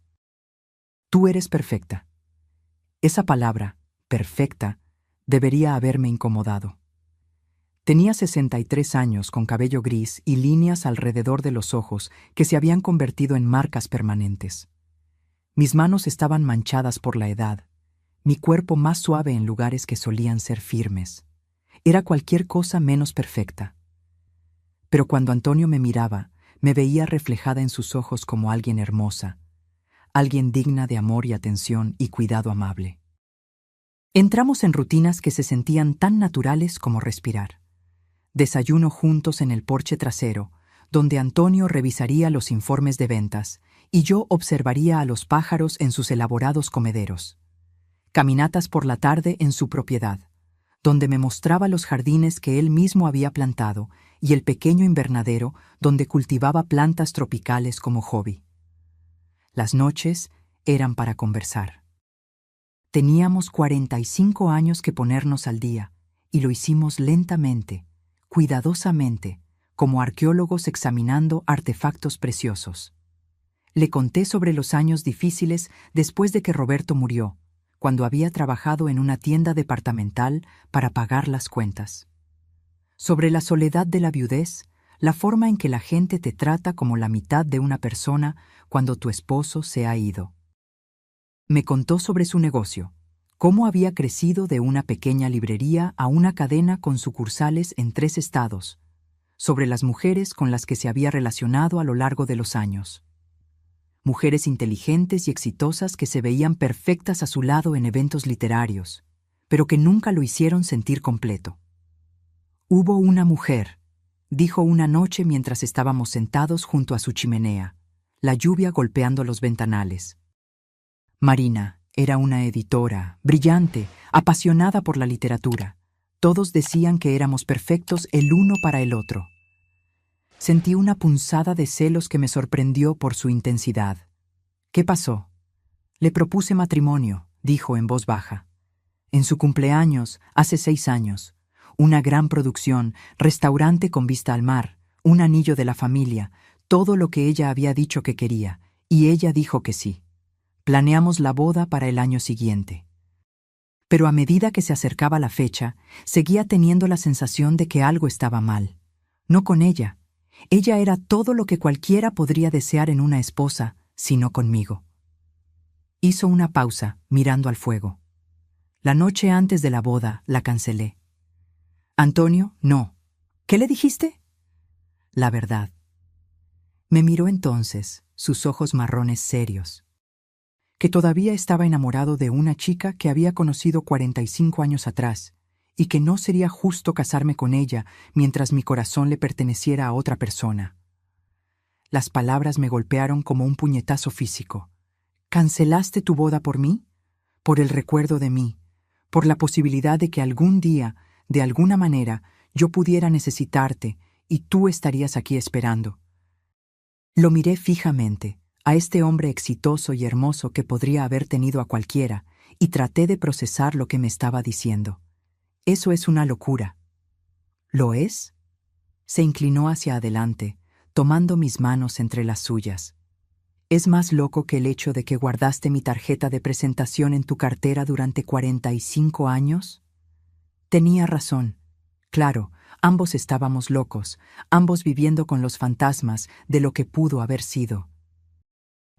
Tú eres perfecta. Esa palabra, perfecta, debería haberme incomodado. Tenía 63 años con cabello gris y líneas alrededor de los ojos que se habían convertido en marcas permanentes. Mis manos estaban manchadas por la edad, mi cuerpo más suave en lugares que solían ser firmes. Era cualquier cosa menos perfecta. Pero cuando Antonio me miraba, me veía reflejada en sus ojos como alguien hermosa, alguien digna de amor y atención y cuidado amable. Entramos en rutinas que se sentían tan naturales como respirar. Desayuno juntos en el porche trasero, donde Antonio revisaría los informes de ventas y yo observaría a los pájaros en sus elaborados comederos. Caminatas por la tarde en su propiedad, donde me mostraba los jardines que él mismo había plantado y el pequeño invernadero donde cultivaba plantas tropicales como hobby. Las noches eran para conversar. Teníamos 45 años que ponernos al día, y lo hicimos lentamente, cuidadosamente, como arqueólogos examinando artefactos preciosos. Le conté sobre los años difíciles después de que Roberto murió, cuando había trabajado en una tienda departamental para pagar las cuentas. Sobre la soledad de la viudez, la forma en que la gente te trata como la mitad de una persona cuando tu esposo se ha ido. Me contó sobre su negocio, cómo había crecido de una pequeña librería a una cadena con sucursales en 3 estados, sobre las mujeres con las que se había relacionado a lo largo de los años. Mujeres inteligentes y exitosas que se veían perfectas a su lado en eventos literarios, pero que nunca lo hicieron sentir completo. Hubo una mujer, dijo una noche mientras estábamos sentados junto a su chimenea, la lluvia golpeando los ventanales. Marina era una editora, brillante, apasionada por la literatura. Todos decían que éramos perfectos el uno para el otro. Sentí una punzada de celos que me sorprendió por su intensidad. ¿Qué pasó? Le propuse matrimonio, dijo en voz baja. En su cumpleaños, hace 6 años. Una gran producción, restaurante con vista al mar, un anillo de la familia, todo lo que ella había dicho que quería, y ella dijo que sí. Planeamos la boda para el año siguiente. Pero a medida que se acercaba la fecha, seguía teniendo la sensación de que algo estaba mal. No con ella. Ella era todo lo que cualquiera podría desear en una esposa, sino conmigo. Hizo una pausa, mirando al fuego. La noche antes de la boda, la cancelé. Antonio, no. ¿Qué le dijiste? La verdad. Me miró entonces, sus ojos marrones serios. Que todavía estaba enamorado de una chica que había conocido 45 años atrás, y que no sería justo casarme con ella mientras mi corazón le perteneciera a otra persona. Las palabras me golpearon como un puñetazo físico. ¿Cancelaste tu boda por mí? Por el recuerdo de mí, por la posibilidad de que algún día, de alguna manera, yo pudiera necesitarte y tú estarías aquí esperando. Lo miré fijamente, a este hombre exitoso y hermoso que podría haber tenido a cualquiera, y traté de procesar lo que me estaba diciendo. Eso es una locura. ¿Lo es? Se inclinó hacia adelante, tomando mis manos entre las suyas. ¿Es más loco que el hecho de que guardaste mi tarjeta de presentación en tu cartera durante 45 años? Tenía razón. Claro, ambos estábamos locos, ambos viviendo con los fantasmas de lo que pudo haber sido.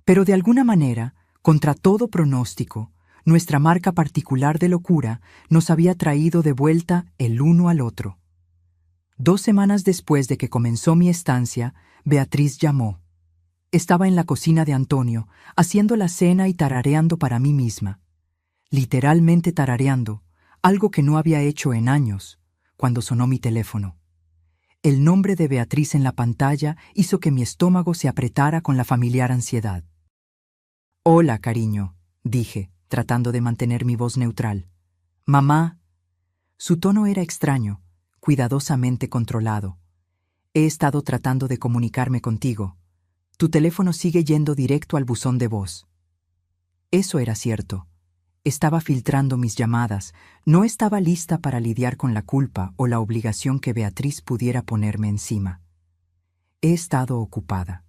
Pero de alguna manera, contra todo pronóstico, nuestra marca particular de locura nos había traído de vuelta el uno al otro. 2 semanas después de que comenzó mi estancia, Beatriz llamó. Estaba en la cocina de Antonio, haciendo la cena y tarareando para mí misma. Literalmente tarareando, algo que no había hecho en años, cuando sonó mi teléfono. El nombre de Beatriz en la pantalla hizo que mi estómago se apretara con la familiar ansiedad. «Hola, cariño», dije, tratando de mantener mi voz neutral. «Mamá». Su tono era extraño, cuidadosamente controlado. He estado tratando de comunicarme contigo. Tu teléfono sigue yendo directo al buzón de voz. Eso era cierto. Estaba filtrando mis llamadas. No estaba lista para lidiar con la culpa o la obligación que Beatriz pudiera ponerme encima. He estado ocupada.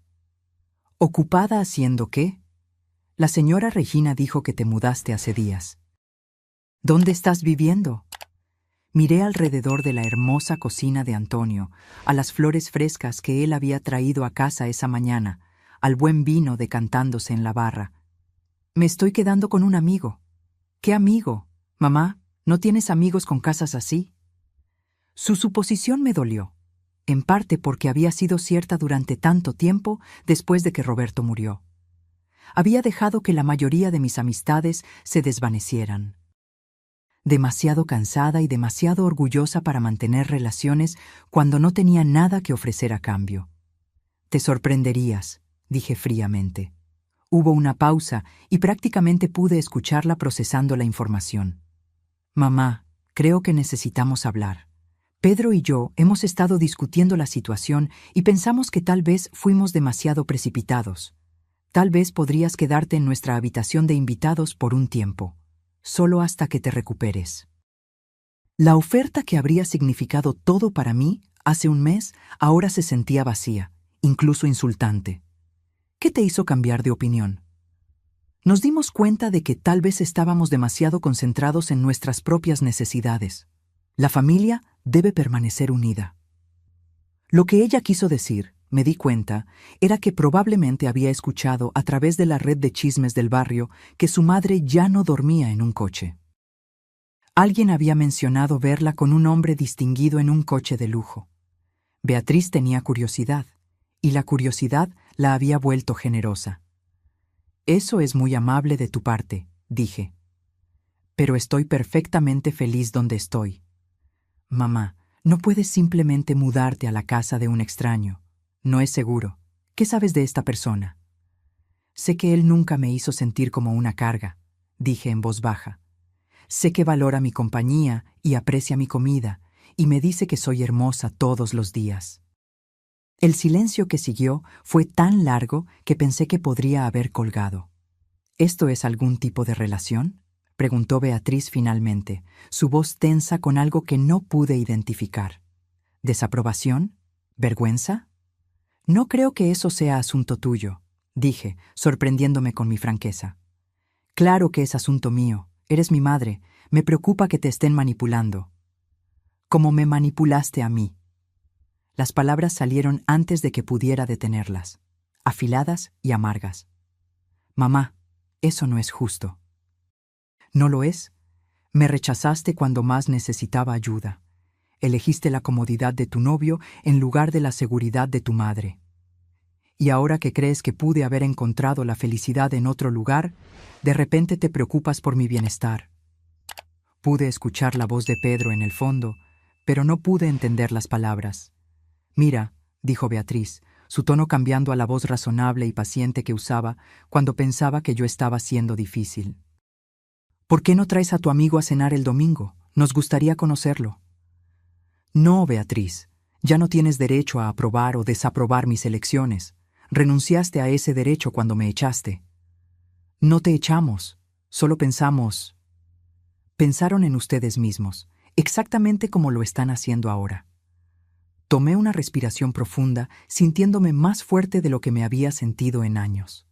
¿Ocupada haciendo qué? La señora Regina dijo que te mudaste hace días. ¿Dónde estás viviendo? Miré alrededor de la hermosa cocina de Antonio, a las flores frescas que él había traído a casa esa mañana, al buen vino decantándose en la barra. Me estoy quedando con un amigo. ¿Qué amigo? Mamá, ¿no tienes amigos con casas así? Su suposición me dolió, en parte porque había sido cierta durante tanto tiempo después de que Roberto murió. Había dejado que la mayoría de mis amistades se desvanecieran. Demasiado cansada y demasiado orgullosa para mantener relaciones cuando no tenía nada que ofrecer a cambio. Te sorprenderías, dije fríamente. Hubo una pausa y prácticamente pude escucharla procesando la información. Mamá, creo que necesitamos hablar. Pedro y yo hemos estado discutiendo la situación y pensamos que tal vez fuimos demasiado precipitados. Tal vez podrías quedarte en nuestra habitación de invitados por un tiempo, solo hasta que te recuperes. La oferta que habría significado todo para mí hace un mes ahora se sentía vacía, incluso insultante. ¿Qué te hizo cambiar de opinión? Nos dimos cuenta de que tal vez estábamos demasiado concentrados en nuestras propias necesidades. La familia debe permanecer unida. Lo que ella quiso decir, me di cuenta, era que probablemente había escuchado a través de la red de chismes del barrio que su madre ya no dormía en un coche. Alguien había mencionado verla con un hombre distinguido en un coche de lujo. Beatriz tenía curiosidad, y la curiosidad la había vuelto generosa. Eso es muy amable de tu parte, dije. Pero estoy perfectamente feliz donde estoy. Mamá, no puedes simplemente mudarte a la casa de un extraño. No es seguro. ¿Qué sabes de esta persona? Sé que él nunca me hizo sentir como una carga, dije en voz baja. Sé que valora mi compañía y aprecia mi comida, y me dice que soy hermosa todos los días. El silencio que siguió fue tan largo que pensé que podría haber colgado. ¿Esto es algún tipo de relación?, preguntó Beatriz finalmente, su voz tensa con algo que no pude identificar. ¿Desaprobación? ¿Vergüenza? No creo que eso sea asunto tuyo, dije, sorprendiéndome con mi franqueza. Claro que es asunto mío, eres mi madre, me preocupa que te estén manipulando. Como me manipulaste a mí. Las palabras salieron antes de que pudiera detenerlas, afiladas y amargas. Mamá, eso no es justo. ¿No lo es? Me rechazaste cuando más necesitaba ayuda. Elegiste la comodidad de tu novio en lugar de la seguridad de tu madre. Y ahora que crees que pude haber encontrado la felicidad en otro lugar, de repente te preocupas por mi bienestar. Pude escuchar la voz de Pedro en el fondo, pero no pude entender las palabras. Mira, dijo Beatriz, su tono cambiando a la voz razonable y paciente que usaba cuando pensaba que yo estaba siendo difícil. ¿Por qué no traes a tu amigo a cenar el domingo? Nos gustaría conocerlo. No, Beatriz, ya no tienes derecho a aprobar o desaprobar mis elecciones. Renunciaste a ese derecho cuando me echaste. No te echamos, solo pensamos. Pensaron en ustedes mismos, exactamente como lo están haciendo ahora. Tomé una respiración profunda, sintiéndome más fuerte de lo que me había sentido en años.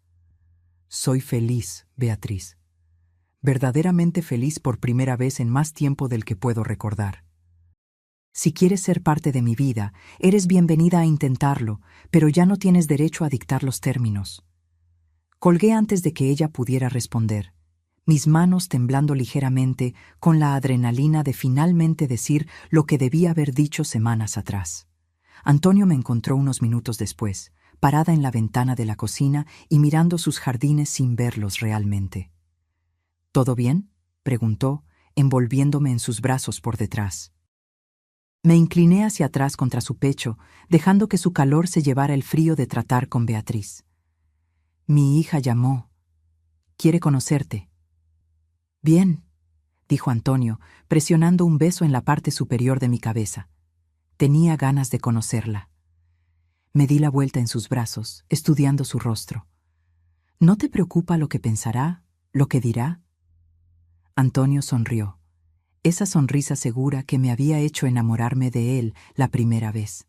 Soy feliz, Beatriz. Verdaderamente feliz por primera vez en más tiempo del que puedo recordar. Si quieres ser parte de mi vida, eres bienvenida a intentarlo, pero ya no tienes derecho a dictar los términos. Colgué antes de que ella pudiera responder, mis manos temblando ligeramente con la adrenalina de finalmente decir lo que debía haber dicho semanas atrás. Antonio me encontró unos minutos después, parada en la ventana de la cocina y mirando sus jardines sin verlos realmente. ¿Todo bien?, preguntó, envolviéndome en sus brazos por detrás. Me incliné hacia atrás contra su pecho, dejando que su calor se llevara el frío de tratar con Beatriz. Mi hija llamó. Quiere conocerte. Bien, dijo Antonio, presionando un beso en la parte superior de mi cabeza. Tenía ganas de conocerla. Me di la vuelta en sus brazos, estudiando su rostro. ¿No te preocupa lo que pensará, lo que dirá? Antonio sonrió, esa sonrisa segura que me había hecho enamorarme de él la primera vez.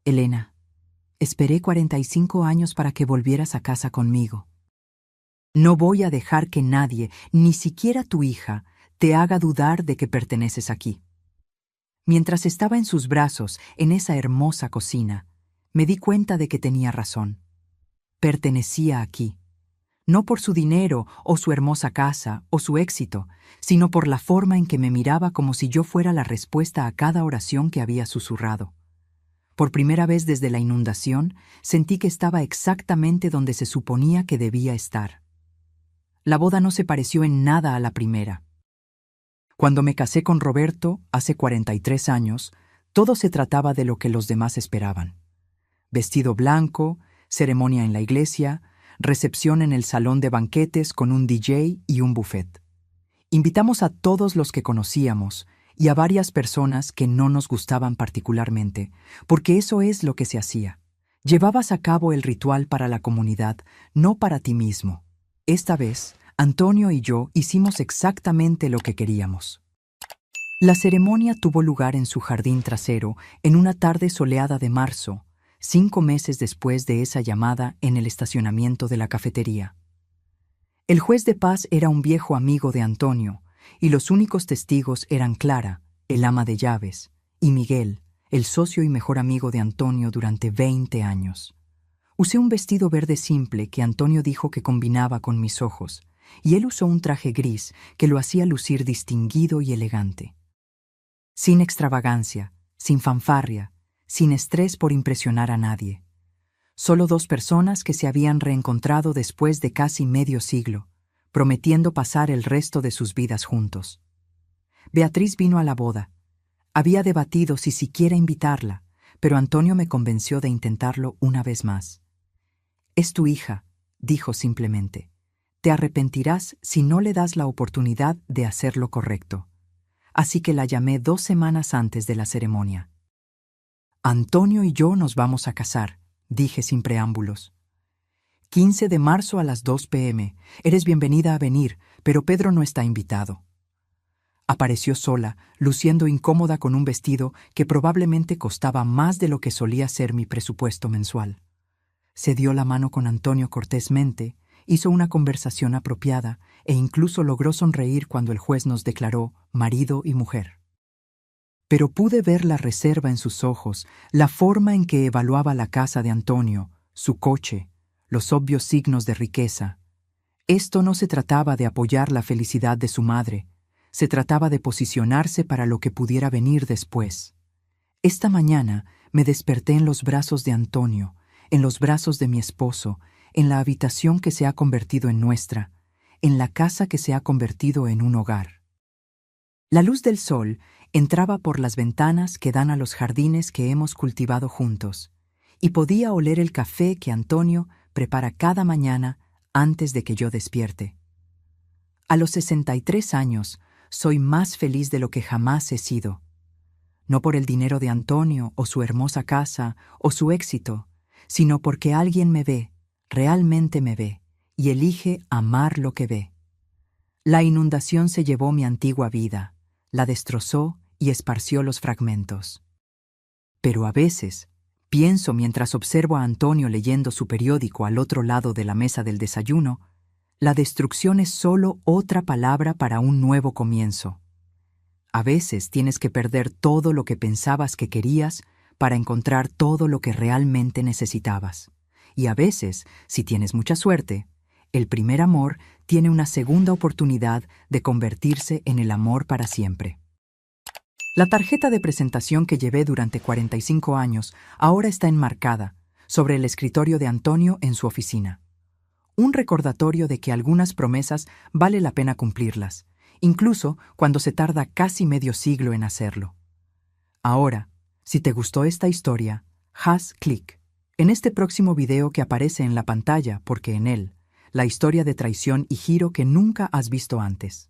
Elena, esperé 45 años para que volvieras a casa conmigo. No voy a dejar que nadie, ni siquiera tu hija, te haga dudar de que perteneces aquí. Mientras estaba en sus brazos, en esa hermosa cocina, me di cuenta de que tenía razón. Pertenecía aquí, no por su dinero o su hermosa casa o su éxito, sino por la forma en que me miraba como si yo fuera la respuesta a cada oración que había susurrado. Por primera vez desde la inundación, sentí que estaba exactamente donde se suponía que debía estar. La boda no se pareció en nada a la primera. Cuando me casé con Roberto, hace 43 años, todo se trataba de lo que los demás esperaban. Vestido blanco, ceremonia en la iglesia, recepción en el salón de banquetes con un DJ y un buffet. Invitamos a todos los que conocíamos y a varias personas que no nos gustaban particularmente, porque eso es lo que se hacía. Llevabas a cabo el ritual para la comunidad, no para ti mismo. Esta vez, Antonio y yo hicimos exactamente lo que queríamos. La ceremonia tuvo lugar en su jardín trasero en una tarde soleada de marzo, 5 meses después de esa llamada en el estacionamiento de la cafetería. El juez de paz era un viejo amigo de Antonio, y los únicos testigos eran Clara, el ama de llaves, y Miguel, el socio y mejor amigo de Antonio durante 20 años. Usé un vestido verde simple que Antonio dijo que combinaba con mis ojos, y él usó un traje gris que lo hacía lucir distinguido y elegante. Sin extravagancia, sin fanfarria, sin estrés por impresionar a nadie. Solo 2 personas que se habían reencontrado después de casi medio siglo, prometiendo pasar el resto de sus vidas juntos. Beatriz vino a la boda. Había debatido si siquiera invitarla, pero Antonio me convenció de intentarlo una vez más. «Es tu hija», dijo simplemente. «Te arrepentirás si no le das la oportunidad de hacer lo correcto». Así que la llamé 2 semanas antes de la ceremonia. «Antonio y yo nos vamos a casar», dije sin preámbulos. 15 de marzo a las 2 p.m. Eres bienvenida a venir, pero Pedro no está invitado. Apareció sola, luciendo incómoda con un vestido que probablemente costaba más de lo que solía ser mi presupuesto mensual. Se dio la mano con Antonio cortésmente, hizo una conversación apropiada e incluso logró sonreír cuando el juez nos declaró marido y mujer. Pero pude ver la reserva en sus ojos, la forma en que evaluaba la casa de Antonio, su coche, los obvios signos de riqueza. Esto no se trataba de apoyar la felicidad de su madre, se trataba de posicionarse para lo que pudiera venir después. Esta mañana me desperté en los brazos de Antonio, en los brazos de mi esposo, en la habitación que se ha convertido en nuestra, en la casa que se ha convertido en un hogar. La luz del sol entraba por las ventanas que dan a los jardines que hemos cultivado juntos, y podía oler el café que Antonio prepara cada mañana antes de que yo despierte. A los 63 años, soy más feliz de lo que jamás he sido. No por el dinero de Antonio o su hermosa casa o su éxito, sino porque alguien me ve, realmente me ve, y elige amar lo que ve. La inundación se llevó mi antigua vida, la destrozó y esparció los fragmentos. Pero a veces, pienso mientras observo a Antonio leyendo su periódico al otro lado de la mesa del desayuno, la destrucción es solo otra palabra para un nuevo comienzo. A veces tienes que perder todo lo que pensabas que querías para encontrar todo lo que realmente necesitabas. Y a veces, si tienes mucha suerte, el primer amor tiene una segunda oportunidad de convertirse en el amor para siempre. La tarjeta de presentación que llevé durante 45 años ahora está enmarcada sobre el escritorio de Antonio en su oficina. Un recordatorio de que algunas promesas vale la pena cumplirlas, incluso cuando se tarda casi medio siglo en hacerlo. Ahora, si te gustó esta historia, haz clic en este próximo video que aparece en la pantalla porque en él, la historia de traición y giro que nunca has visto antes.